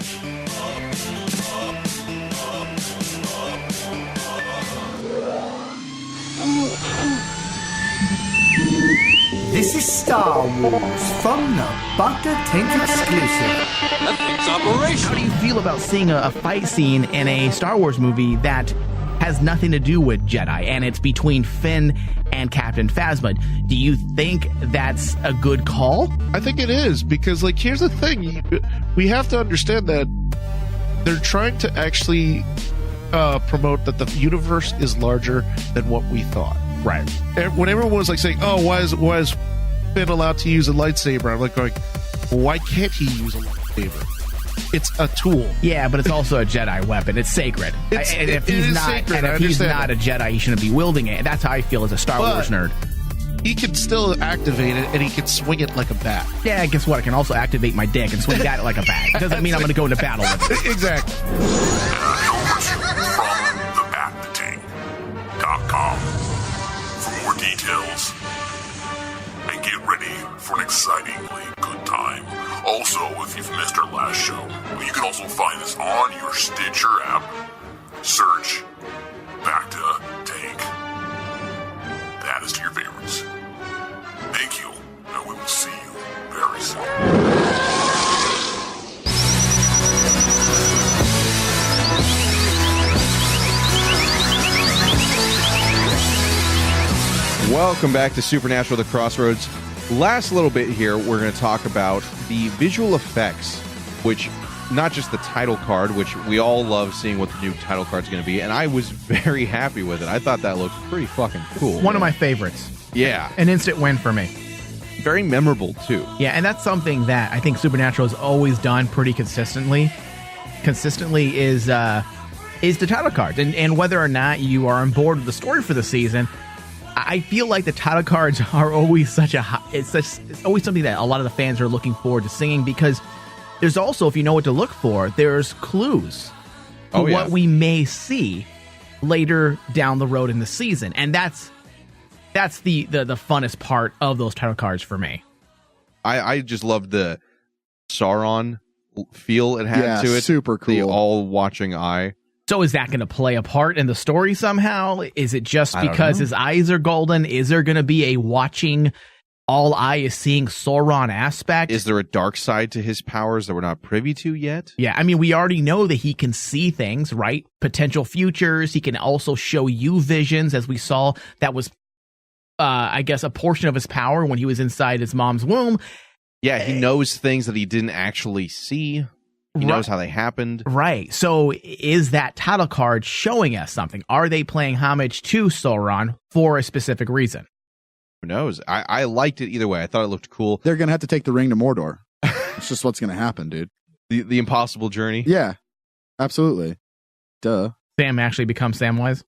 This is Star Wars from the Butter Tank exclusive. That thing's operational. How do you feel about seeing a fight scene in a Star Wars movie that has nothing to do with Jedi, and it's between Finn and Captain Phasma? Do you think that's a good call? I think it is, because, like, here's the thing. We have to understand that they're trying to actually promote that the universe is larger than what we thought. Right. When everyone was like saying, "Oh, why is Finn allowed to use a lightsaber?" I'm like going, well, "Why can't he use a lightsaber? It's a tool." Yeah, but it's also a Jedi weapon. It's sacred. If he's not a Jedi, he shouldn't be wielding it. That's how I feel as a Star Wars nerd. He can still activate it, and he can swing it like a bat. Yeah, guess what? I can also activate my dick and swing at it like a bat. It doesn't mean I'm going to go into battle with it. Exactly. TheBatTank.com for more details. And get ready for an excitingly good time. Also, if you've missed our last show, you can also find us on your Stitcher app. Search Back to Tank. Add us to your favorites. Thank you, and we will see you very soon. Welcome back to Supernatural: The Crossroads. Last little bit here, we're going to talk about the visual effects, which not just the title card, which we all love seeing what the new title card's going to be, and I was very happy with it. I thought that looked pretty fucking cool. One of my favorites. Yeah. An instant win for me. Very memorable, too. Yeah, and that's something that I think Supernatural has always done pretty consistently. Consistently is the title cards. And whether or not you are on board with the story for the season, I feel like the title cards are always it's always something that a lot of the fans are looking forward to seeing, because there's also, if you know what to look for, there's clues to what we may see later down the road in the season. And that's the funnest part of those title cards for me. I just loved the Sauron feel it had to it. Super cool. The all-watching eye. So is that going to play a part in the story somehow? Is it just because his eyes are golden? Is there going to be a watching, all eye is seeing Sauron aspect? Is there a dark side to his powers that we're not privy to yet? Yeah, I mean, we already know that he can see things, right? Potential futures. He can also show you visions, as we saw. That was, I guess, a portion of his power when he was inside his mom's womb. Yeah, he knows things that he didn't actually see. He knows how they happened. Right. So is that title card showing us something? Are they playing homage to Sauron for a specific reason? Who knows? I liked it either way. I thought it looked cool. They're going to have to take the ring to Mordor. It's just what's going to happen, dude. The impossible journey? Yeah, absolutely. Duh. Sam actually becomes Samwise.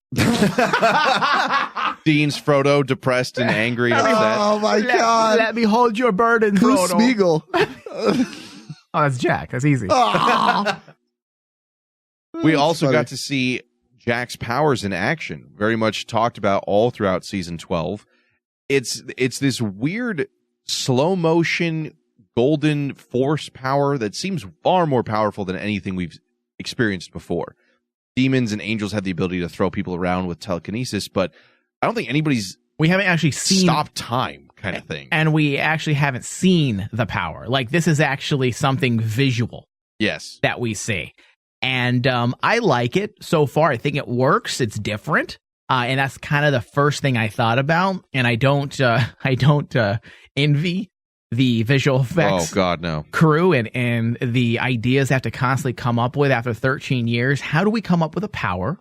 Dean's Frodo, depressed and angry and upset. Oh my God. Let me hold your burden, Who's Frodo. Smeagol? Oh, that's Jack. That's easy. We also got to see Jack's powers in action, very much talked about all throughout season 12. It's this weird slow motion golden force power that seems far more powerful than anything we've experienced before. Demons and angels have the ability to throw people around with telekinesis, but I don't think we haven't actually seen stop time kind of thing. And we actually haven't seen the power. Like, this is actually something visual. Yes. That we see. And I like it so far. I think it works. It's different. And that's kind of the first thing I thought about. And I don't envy the visual effects crew and the ideas they have to constantly come up with after 13 years. How do we come up with a power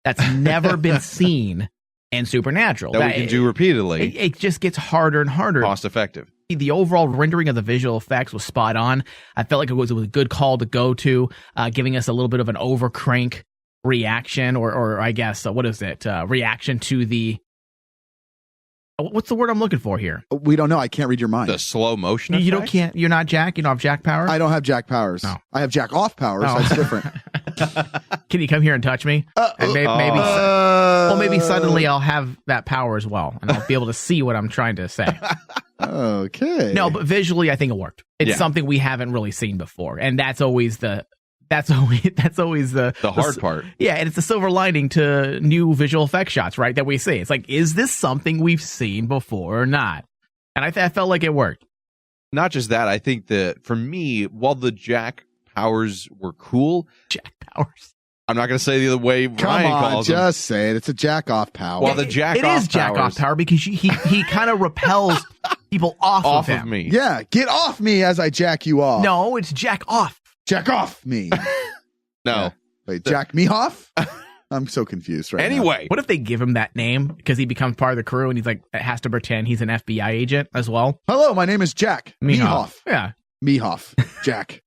that's never been seen in Supernatural? That we can do repeatedly. It just gets harder and harder. Cost effective. The overall rendering of the visual effects was spot on. I felt like it was a good call to go to, giving us a little bit of an overcrank reaction, or I guess, what is it? Reaction to the... What's the word I'm looking for here? We don't know. I can't read your mind. The slow motion effect? You're not Jack? You don't have Jack powers? I don't have Jack powers. No. I have Jack off powers. Oh. That's different. Can you come here and touch me? And maybe suddenly I'll have that power as well, and I'll be able to see what I'm trying to say. Okay. No, but visually, I think it worked. It's something we haven't really seen before, and that's always the hard part. Yeah, and it's a silver lining to new visual effect shots, right? That we see. It's like, is this something we've seen before or not? And I felt like it worked. Not just that, I think that for me, while the Jack powers were cool, Jack powers. I'm not going to say the other way Ryan calls them. Just say it. It's a jack off power. Well, the jack it off is jack off power because he kind of repels people off of him. Of me. Yeah, get off me as I jack you off. No, it's jack off. Jack off me. No. Yeah. Wait, Jack me off? I'm so confused right now. Anyway. What if they give him that name because he becomes part of the crew and he's like, has to pretend he's an FBI agent as well? Hello, my name is Jack Mehoff. Yeah. Mehoff. Jack.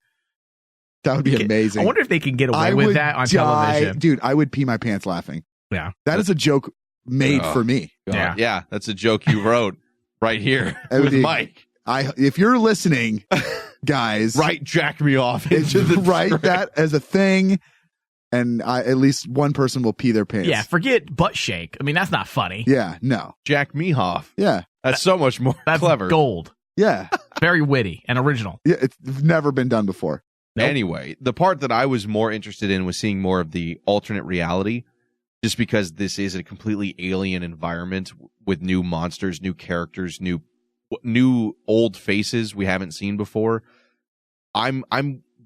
That would be amazing. I wonder if they can get away with that on television. Dude, I would pee my pants laughing. Yeah. That is a joke made for me. God. Yeah, that's a joke you wrote right here with Mike. If you're listening, guys, jack me off. Write that as a thing, and at least one person will pee their pants. Yeah, forget butt shake. I mean, that's not funny. Yeah, no. Jack Mehoff. Yeah. That's so much more clever. Gold. Yeah. Very witty and original. Yeah, it's never been done before. Nope. Anyway, the part that I was more interested in was seeing more of the alternate reality, just because this is a completely alien environment with new monsters, new characters, new old faces we haven't seen before. I'm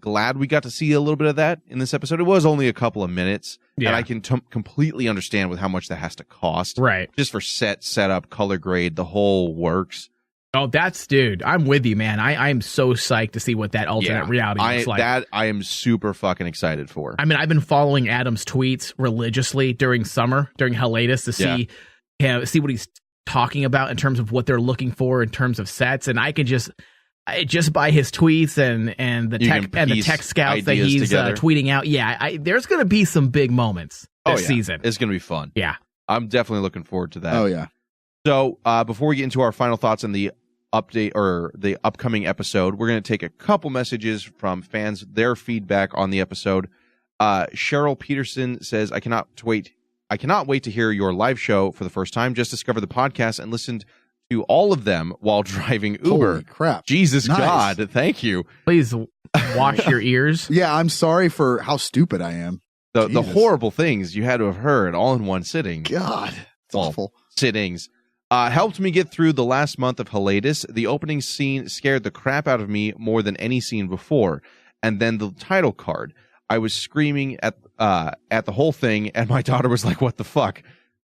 glad we got to see a little bit of that in this episode. It was only a couple of minutes, and I can completely understand with how much that has to cost. Right. Just for setup, color grade, the whole works. Oh, dude, I'm with you, man. I'm so psyched to see what that alternate reality looks like. That I am super fucking excited for. I mean, I've been following Adam's tweets religiously during summer, during hiatus, to see what he's talking about in terms of what they're looking for in terms of sets, and I can just by his tweets and the tech scouts that he's tweeting out, there's going to be some big moments this season. It's going to be fun. Yeah, I'm definitely looking forward to that. Oh yeah. So before we get into our final thoughts on the update or the upcoming episode, we're going to take a couple messages from fans, their feedback on the episode. Cheryl Peterson says, I cannot wait to hear your live show for the first time. Just discovered the podcast and listened to all of them while driving Uber. Holy crap. Jesus God, thank you. Please wash your ears. Yeah, I'm sorry for how stupid I am. The horrible things you had to have heard all in one sitting. God, it's awful. Sittings. Helped me get through the last month of hiatus. The opening scene scared the crap out of me more than any scene before. And then the title card. I was screaming at the whole thing, and my daughter was like, what the fuck?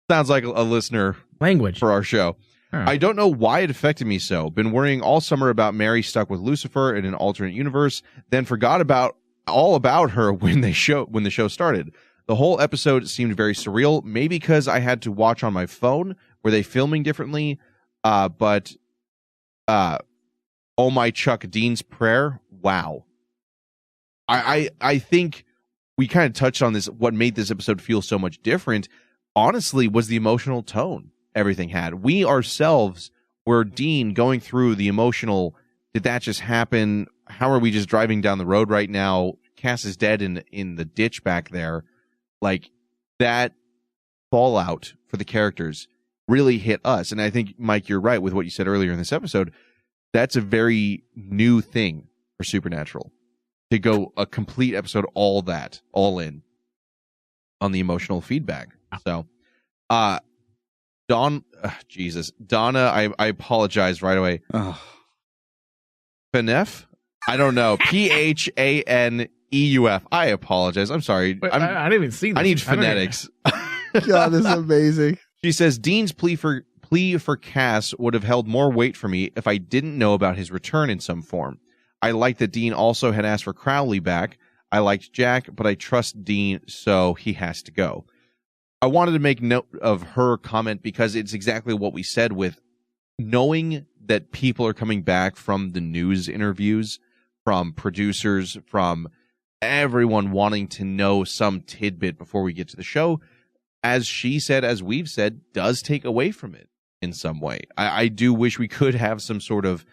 Sounds like a listener language for our show. I don't know why it affected me so. Been worrying all summer about Mary stuck with Lucifer in an alternate universe, then forgot all about her when the show started. The whole episode seemed very surreal, maybe because I had to watch on my phone. Were they filming differently? But oh my Chuck, Dean's prayer. Wow. I think we kind of touched on this. What made this episode feel so much different, honestly, was the emotional tone everything had. We ourselves were Dean going through the emotional, did that just happen? How are we just driving down the road right now? Cass is dead in the ditch back there. Like, that fallout for the characters really hit us. And I think, Mike, you're right with what you said earlier in this episode. That's a very new thing for Supernatural, to go a complete episode, all in on the emotional feedback. So, Donna, I apologize right away. Phaneuf? I don't know. Phaneuf. I apologize. I'm sorry. I didn't even see this. I need phonetics. God, this is amazing. She says, Dean's plea for Cass would have held more weight for me if I didn't know about his return in some form. I liked that Dean also had asked for Crowley back. I liked Jack, but I trust Dean, so he has to go. I wanted to make note of her comment because it's exactly what we said, with knowing that people are coming back from the news interviews, from producers, from everyone wanting to know some tidbit before we get to the show. As she said, as we've said, does take away from it in some way. I do wish we could have some sort of,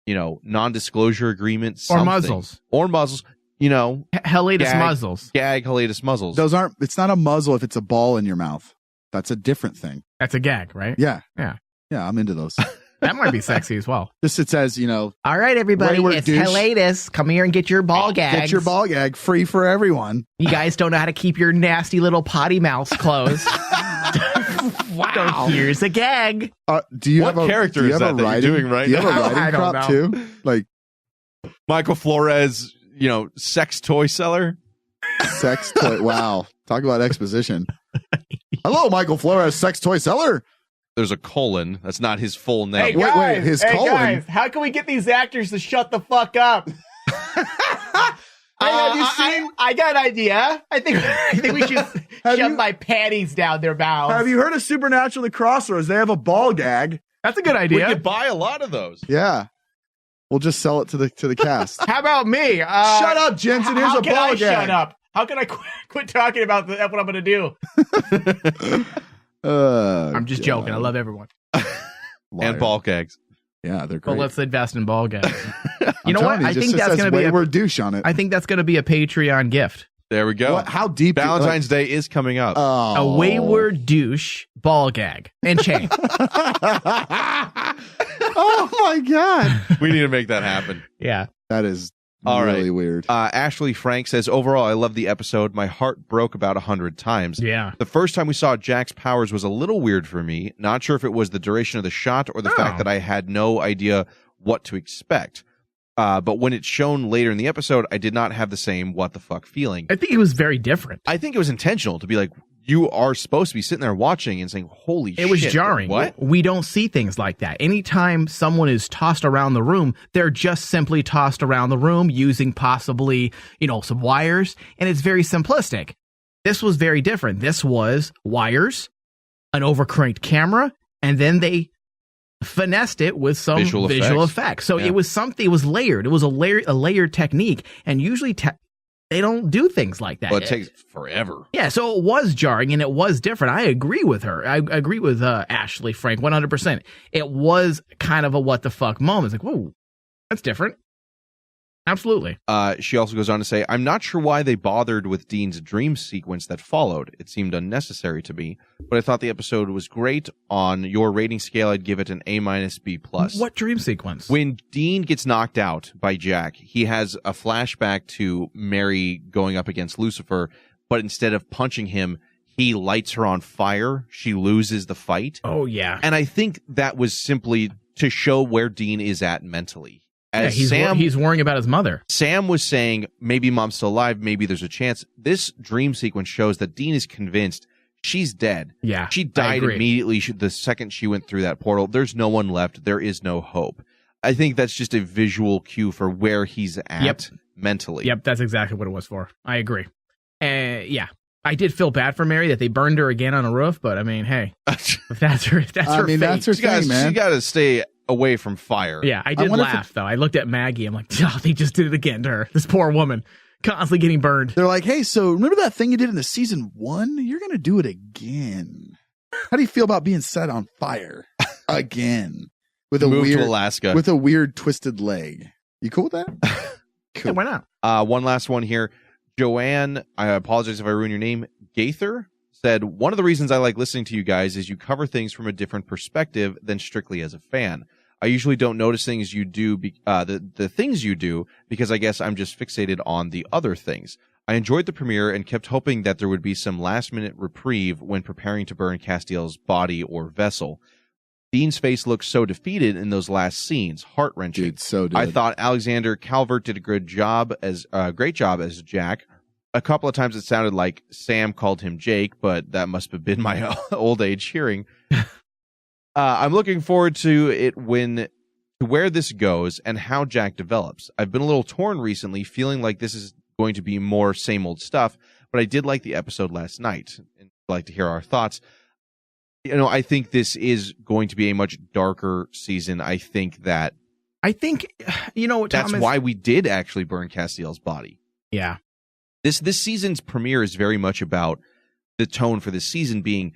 non-disclosure agreement. Or muzzles. Hiatus muzzles. Gag, hiatus muzzles. It's not a muzzle if it's a ball in your mouth. That's a different thing. That's a gag, right? Yeah. Yeah. Yeah, I'm into those. That might be sexy as well. Just it says, all right, everybody, it's hiatus. Come here and get your ball gags. Get your ball gag, free for everyone. You guys don't know how to keep your nasty potty mouths closed. Wow. So here's a gag. Do you what have character is that you're doing right now? Do you have a writing prop too? Like Michael Flores, sex toy seller? Sex toy. Wow. Talk about exposition. Hello, Michael Flores, sex toy seller. There's a colon. That's not his full name. Hey, guys, wait, his colon. Guys, how can we get these actors to shut the fuck up? Have you seen? I got an idea. I think we should shove my panties down their mouths. Have you heard of Supernatural the Crossroads? They have a ball gag. That's a good idea. We could buy a lot of those. Yeah. We'll just sell it to the cast. How about me? Shut up, Jensen. Here's a ball gag. Shut up. How can I quit talking about what I'm going to do? I'm just joking. I love everyone. And ball gags. Yeah, they're great. Well, let's invest in ball gags. You know what? I think that's going to be a douche on it. I think that's going to be a Patreon gift. There we go. How deep? Valentine's Day is coming up. Oh. A wayward douche ball gag and chain. Oh my God. We need to make that happen. Yeah. That is all really right. weird. Ashley Frank says, overall, I love the episode. My heart broke about 100 times. Yeah. The first time we saw Jack's powers was a little weird for me. Not sure if it was the duration of the shot or the fact that I had no idea what to expect. But when it's shown later in the episode, I did not have the same what the fuck feeling. I think it was very different. I think it was intentional to be like, you are supposed to be sitting there watching and saying, holy shit. It was jarring. What? We don't see things like that. Anytime someone is tossed around the room, they're just simply tossed around the room using possibly, some wires, and it's very simplistic. This was very different. This was wires, an overcranked camera, and then they finessed it with some visual effects. So it was layered. It was a layered technique, and usually they don't do things like that. Well, it takes forever. Yeah, so it was jarring and it was different. I agree with her. I agree with Ashley Frank 100%. It was kind of a what the fuck moment. It's like, whoa, that's different. Absolutely. She also goes on to say, I'm not sure why they bothered with Dean's dream sequence that followed. It seemed unnecessary to me, but I thought the episode was great. On your rating scale, I'd give it an A-B+. What dream sequence? When Dean gets knocked out by Jack, he has a flashback to Mary going up against Lucifer, but instead of punching him, he lights her on fire. She loses the fight. Oh, yeah. And I think that was simply to show where Dean is at mentally. He's worrying about his mother. Sam was saying, maybe mom's still alive, maybe there's a chance. This dream sequence shows that Dean is convinced she's dead. Yeah, she died immediately the second she went through that portal. There's no one left. There is no hope. I think that's just a visual cue for where he's at mentally. Yep, that's exactly what it was for. I agree. Yeah. I did feel bad for Mary that they burned her again on a roof, but I mean, hey, if that's her fate. That's her thing, man. She got to stay away from fire. Yeah, I did laugh, though. I looked at Maggie. I'm like, oh, they just did it again to her. This poor woman, constantly getting burned. They're like, hey, so remember that thing you did in the season 1? You're going to do it again. How do you feel about being set on fire again? With a Move to Alaska. With a weird twisted leg. You cool with that? Cool. Yeah, why not? One last one here. Joanne, I apologize if I ruin your name, Gaither, said, one of the reasons I like listening to you guys is you cover things from a different perspective than strictly as a fan. I usually don't notice things you do, the things you do, because I guess I'm just fixated on the other things. I enjoyed the premiere and kept hoping that there would be some last-minute reprieve when preparing to burn Castiel's body or vessel. Dean's face looked so defeated in those last scenes, heart-wrenching. Dude, so did. I thought Alexander Calvert did a great job as Jack. A couple of times it sounded like Sam called him Jake, but that must have been my old age hearing. I'm looking forward to where this goes and how Jack develops. I've been a little torn recently, feeling like this is going to be more same old stuff, but I did like the episode last night, and I'd like to hear our thoughts. I think this is going to be a much darker season. I think, that's why we did actually burn Castiel's body. Yeah. This season's premiere is very much about the tone for this season being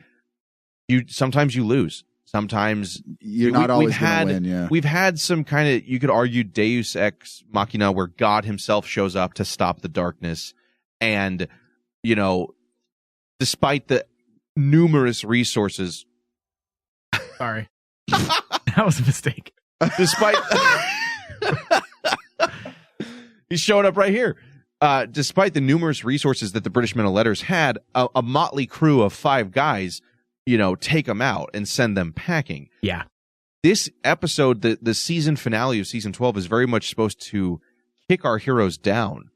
sometimes you lose. Sometimes you're not always going to win. Yeah. We've had some kind of, you could argue, Deus Ex Machina, where God himself shows up to stop the darkness. And, despite the numerous resources. Sorry. That was a mistake. Despite. He's showing up right here. Despite the numerous resources that the British Men of Letters had, a motley crew of 5 guys, take them out and send them packing. Yeah. This episode, the season finale of season 12, is very much supposed to kick our heroes down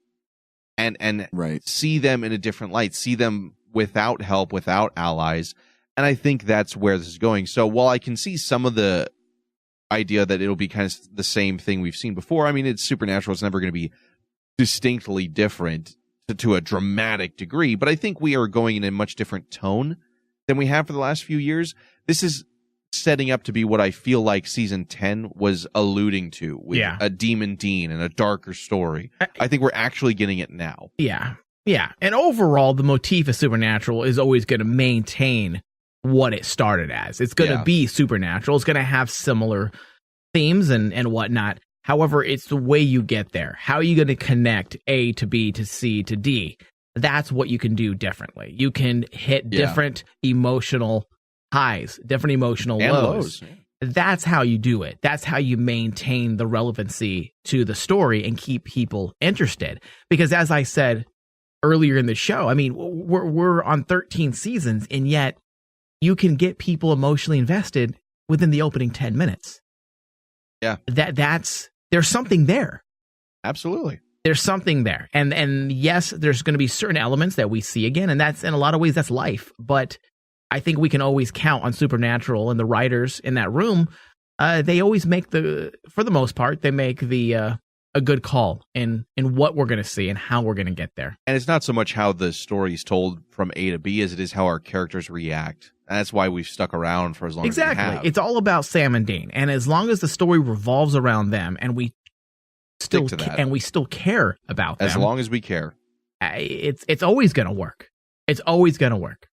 and see them in a different light, see them without help, without allies. And I think that's where this is going. So while I can see some of the idea that it'll be kind of the same thing we've seen before, I mean, it's supernatural. It's never going to be distinctly different to a dramatic degree, but I think we are going in a much different tone than we have for the last few years. This is setting up to be what I feel like season 10 was alluding to with a Demon Dean and a darker story. I think we're actually getting it now. Yeah. Yeah. And overall, the motif of supernatural is always going to maintain what it started as. It's going to be supernatural. It's going to have similar themes and whatnot. However, it's the way you get there. How are you going to connect A to B to C to D? That's what you can do differently. You can hit different emotional highs, different emotional lows. That's how you do it. That's how you maintain the relevancy to the story and keep people interested. Because as I said earlier in the show, I mean, we're on 13 seasons, and yet you can get people emotionally invested within the opening 10 minutes. Yeah. There's something there. Absolutely. there's something there. And yes, there's going to be certain elements that we see again, and that's, in a lot of ways, that's life. But I think we can always count on Supernatural and the writers in that room. They always make for the most part, they make a good call in what we're going to see and how we're going to get there. And it's not so much how the story's told from A to B as it is how our characters react. And that's why we've stuck around for as long as we have. Exactly. It's all about Sam and Dean. And as long as the story revolves around them and we still care about them. As long as we care. It's always going to work. It's always going to work.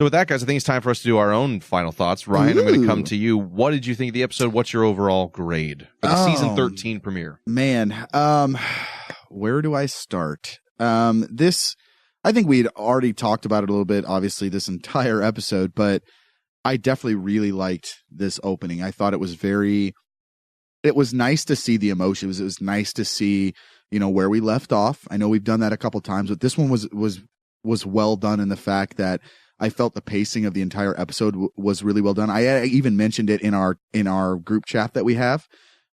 So with that, guys, I think it's time for us to do our own final thoughts. Ryan, I'm going to come to you. What did you think of the episode? What's your overall grade for the season 13 premiere? Man, where do I start? I think we'd already talked about it a little bit, obviously, this entire episode, but I definitely really liked this opening. I thought it was nice to see the emotions. It was nice to see, where we left off. I know we've done that a couple times, but this one was well done in the fact that I felt the pacing of the entire episode was really well done. I even mentioned it in our group chat that we have,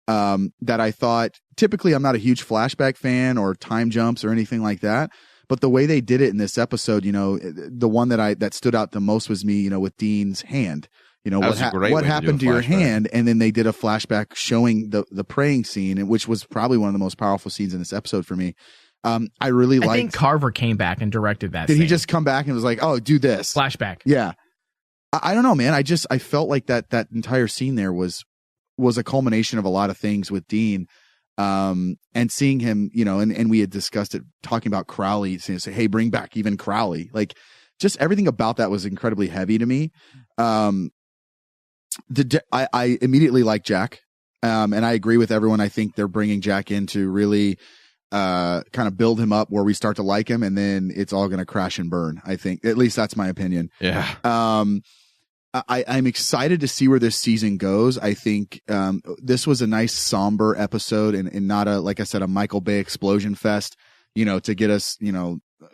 that I thought, typically I'm not a huge flashback fan or time jumps or anything like that. But the way they did it in this episode, the one that stood out the most was me, with Dean's hand. What happened to your hand? And then they did a flashback showing the praying scene, which was probably one of the most powerful scenes in this episode for me. I think Carver came back and directed that. Did he just come back and was like, "Oh, do this flashback"? Yeah, I don't know, man. I felt like that entire scene there was a culmination of a lot of things with Dean, and seeing him, and we had discussed it, talking about Crowley, saying, "Hey, bring back even Crowley." Like, just everything about that was incredibly heavy to me. I immediately liked Jack, and I agree with everyone. I think they're bringing Jack in to really kind of build him up where we start to like him, and then it's all going to crash and burn. I think, at least that's my opinion. Yeah. I'm excited to see where this season goes. I think this was a nice somber episode and not like I said, a Michael Bay explosion fest, to get us,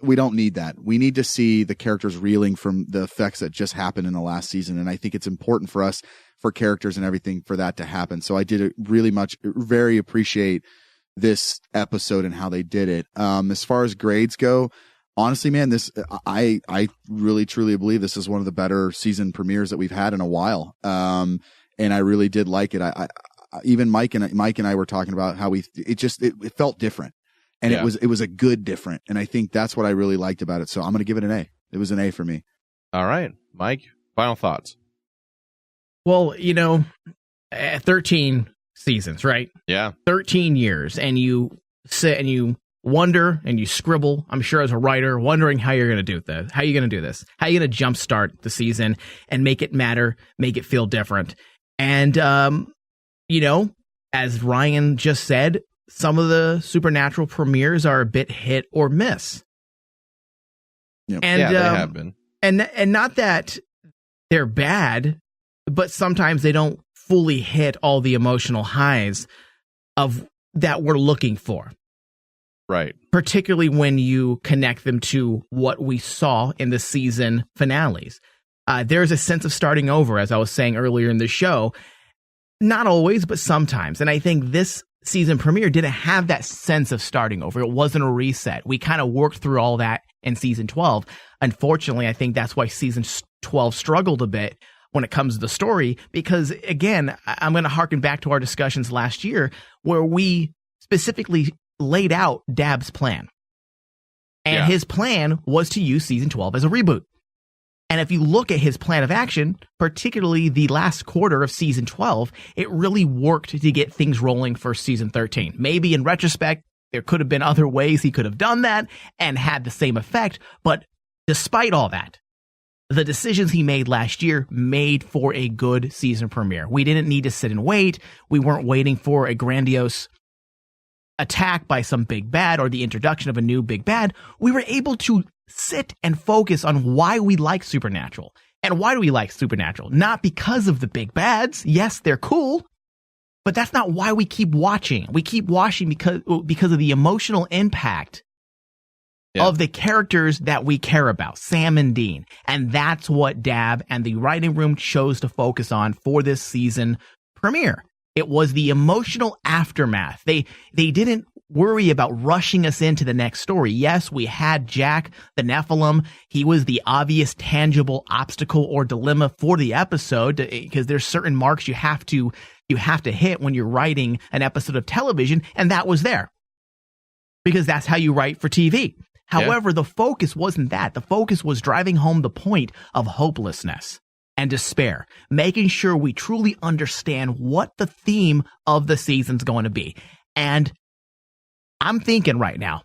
we don't need that. We need to see the characters reeling from the effects that just happened in the last season. And I think it's important for us, for characters and everything, for that to happen. So I did very appreciate this episode and how they did it. As far as grades go, honestly, man, I really truly believe this is one of the better season premieres that we've had in a while. And I really did like it. I even Mike and I were talking about how it felt different, and it was a good different. And I think that's what I really liked about it. So I'm going to give it an A. It was an A for me. All right, Mike, final thoughts. Well, 13 seasons, right? Yeah. 13 years, and you sit and you wonder and you scribble, I'm sure as a writer, wondering how you're going to do this. How are you going to do this? How are you going to jumpstart the season and make it matter, make it feel different? And, as Ryan just said, some of the Supernatural premieres are a bit hit or miss. Yep. And, they have been. And not that they're bad, but sometimes they don't fully hit all the emotional highs of that we're looking for. Right. Particularly when you connect them to what we saw in the season finales. There's a sense of starting over, as I was saying earlier in the show. Not always, but sometimes. And I think this season premiere didn't have that sense of starting over. It wasn't a reset. We kind of worked through all that in season 12. Unfortunately, I think that's why season 12 struggled a bit when it comes to the story, because again, I'm going to harken back to our discussions last year where we specifically laid out Dab's plan. And his plan was to use season 12 as a reboot. And if you look at his plan of action, particularly the last quarter of season 12, it really worked to get things rolling for season 13. Maybe in retrospect, there could have been other ways he could have done that and had the same effect. But despite all that, the decisions he made last year made for a good season premiere. We didn't need to sit and wait. We weren't waiting for a grandiose attack by some big bad or the introduction of a new big bad. We were able to sit and focus on why we like Supernatural. And why do we like Supernatural? Not because of the big bads. Yes, they're cool, but that's not why we keep watching. We keep watching because of the emotional impact of the characters that we care about, Sam and Dean. And that's what Dab and the writing room chose to focus on for this season premiere. It was the emotional aftermath. They didn't worry about rushing us into the next story. Yes, we had Jack, the Nephilim. He was the obvious, tangible obstacle or dilemma for the episode, because there's certain marks you have to hit when you're writing an episode of television, and that was there. Because that's how you write for TV. However, the focus wasn't that. The focus was driving home the point of hopelessness and despair, making sure we truly understand what the theme of the season's going to be. And I'm thinking right now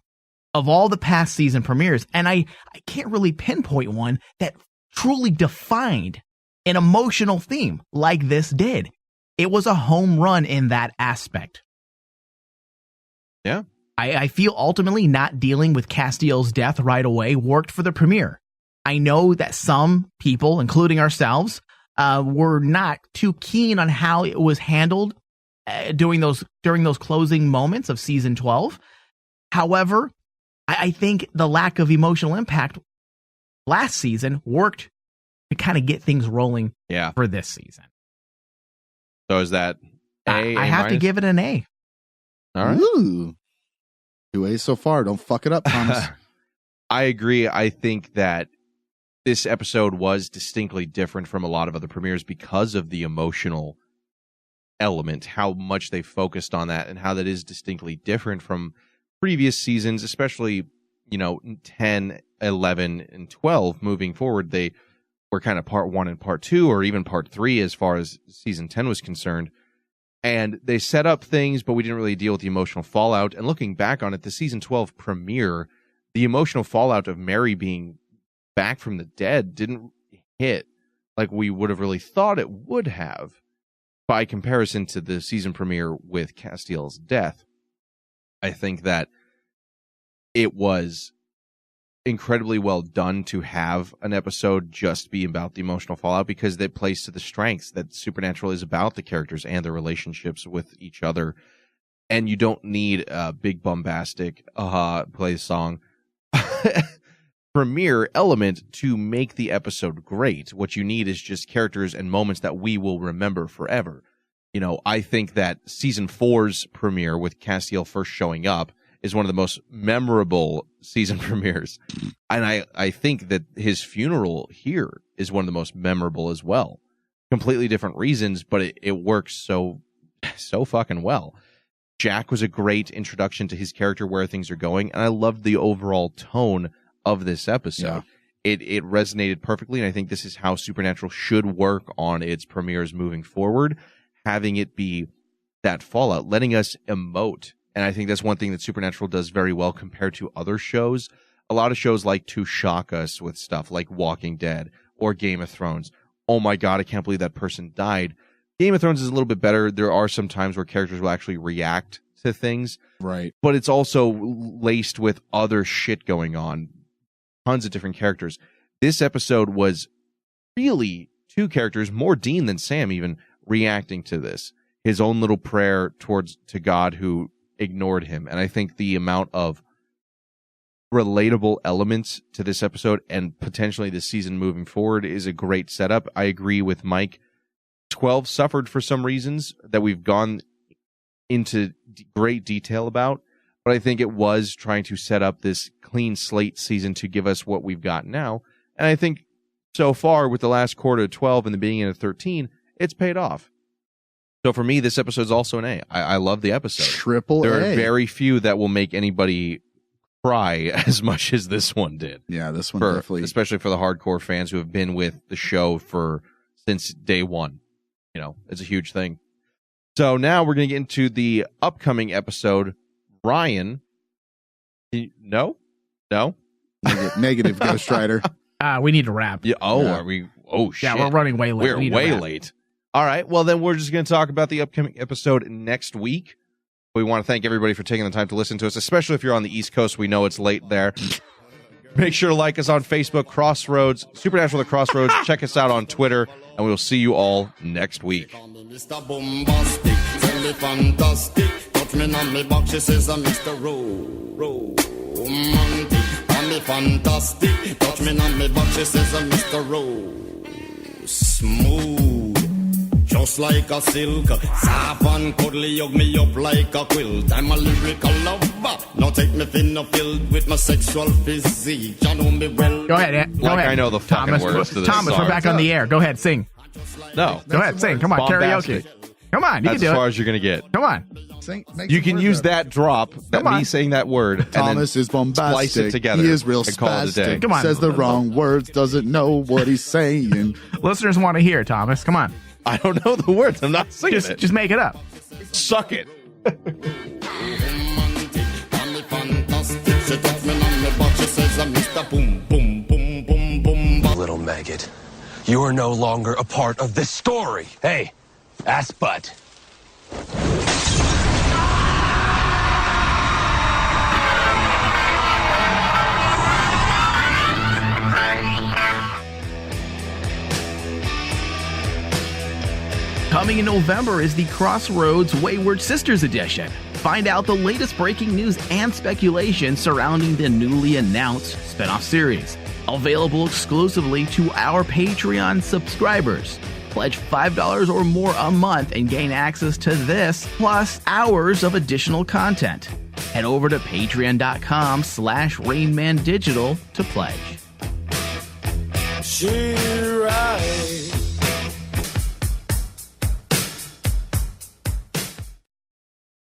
of all the past season premieres, and I can't really pinpoint one that truly defined an emotional theme like this did. It was a home run in that aspect. Yeah. I feel ultimately not dealing with Castiel's death right away worked for the premiere. I know that some people, including ourselves, were not too keen on how it was handled during those closing moments of season 12. However, I think the lack of emotional impact last season worked to kind of get things rolling for this season. So is that A? I have to give it an A. All right. Ooh. 2 A's so far. Don't fuck it up, Thomas. I agree. I think that this episode was distinctly different from a lot of other premieres because of the emotional element, how much they focused on that, and how that is distinctly different from previous seasons, especially, 10, 11, and 12 moving forward. They were kind of part 1 and part 2, or even part 3 as far as season 10 was concerned. And they set up things, but we didn't really deal with the emotional fallout. And looking back on it, the season 12 premiere, the emotional fallout of Mary being back from the dead didn't hit like we would have really thought it would have by comparison to the season premiere with Castiel's death. I think that it was incredibly well done to have an episode just be about the emotional fallout, because it plays to the strengths that Supernatural is about, the characters and their relationships with each other. And you don't need a big bombastic play the song premiere element to make the episode great. What you need is just characters and moments that we will remember forever. I think that season 4's premiere with Castiel first showing up is one of the most memorable season premieres. And I think that his funeral here is one of the most memorable as well. Completely different reasons, but it works so fucking well. Jack was a great introduction to his character, where things are going, and I loved the overall tone of this episode. Yeah. It resonated perfectly, and I think this is how Supernatural should work on its premieres moving forward, having it be that fallout, letting us emote. And I think that's one thing that Supernatural does very well compared to other shows. A lot of shows like to shock us with stuff like Walking Dead or Game of Thrones. Oh my God, I can't believe that person died. Game of Thrones is a little bit better. There are some times where characters will actually react to things. Right. But it's also laced with other shit going on. Tons of different characters. This episode was really 2 characters, more Dean than Sam even, reacting to this. His own little prayer to God who ignored him. And I think the amount of relatable elements to this episode and potentially this season moving forward is a great setup. I agree with Mike. 12 suffered for some reasons that we've gone into great detail about, but I think it was trying to set up this clean slate season to give us what we've got now. And I think so far with the last quarter of 12 and the beginning of 13, it's paid off. So for me, this episode is also an A. I love the episode. Triple There A. are very few that will make anybody cry as much as this one did. Yeah, this one definitely. Especially for the hardcore fans who have been with the show since day one. It's a huge thing. So now we're going to get into the upcoming episode. Ryan. No? Negative, Ghost Rider. We need to wrap. Yeah. Are we? Oh, shit. Yeah, we're running way late. We're way late. All right. Well, then we're just going to talk about the upcoming episode next week. We want to thank everybody for taking the time to listen to us, especially if you're on the East Coast. We know it's late there. Make sure to like us on Facebook, Crossroads, Supernatural The Crossroads. Check us out on Twitter, and we will see you all next week. Mr. Bombastic, tell me fantastic. Touch me on me box, she says I'm Mr. Romantic. Call me fantastic. Touch me on me box, she says I'm Mr. Smooth. Just just like a silk. Soft and cuddly, hug me up like a quilt. I'm a lyrical lover. Now take me thin filled with my sexual physique. You know me well. Go ahead. Like I know the fucking words to this Thomas, song. we're back on the air. Go ahead, sing. No. Go ahead, sing. Come on, Bombastic. karaoke. Come on, you That's can do as far it. as you're going to get. Come on. You can use that drop, that Come on. me saying that word, Thomas and is then bombastic. splice it together. He is real and call it a day. spastic. Come on. Says the wrong words, doesn't know what he's saying. Listeners want to hear, Thomas. Come on. I don't know the words. I'm not singing it. Just make it up. Suck it. Little maggot, you are no longer a part of this story. Hey, ass butt. Coming in November is the Crossroads Wayward Sisters edition. Find out the latest breaking news and speculation surrounding the newly announced spinoff series. Available exclusively to our Patreon subscribers. Pledge $5 or more a month and gain access to this, plus hours of additional content. Head over to patreon.com/RainmanDigital to pledge. She rides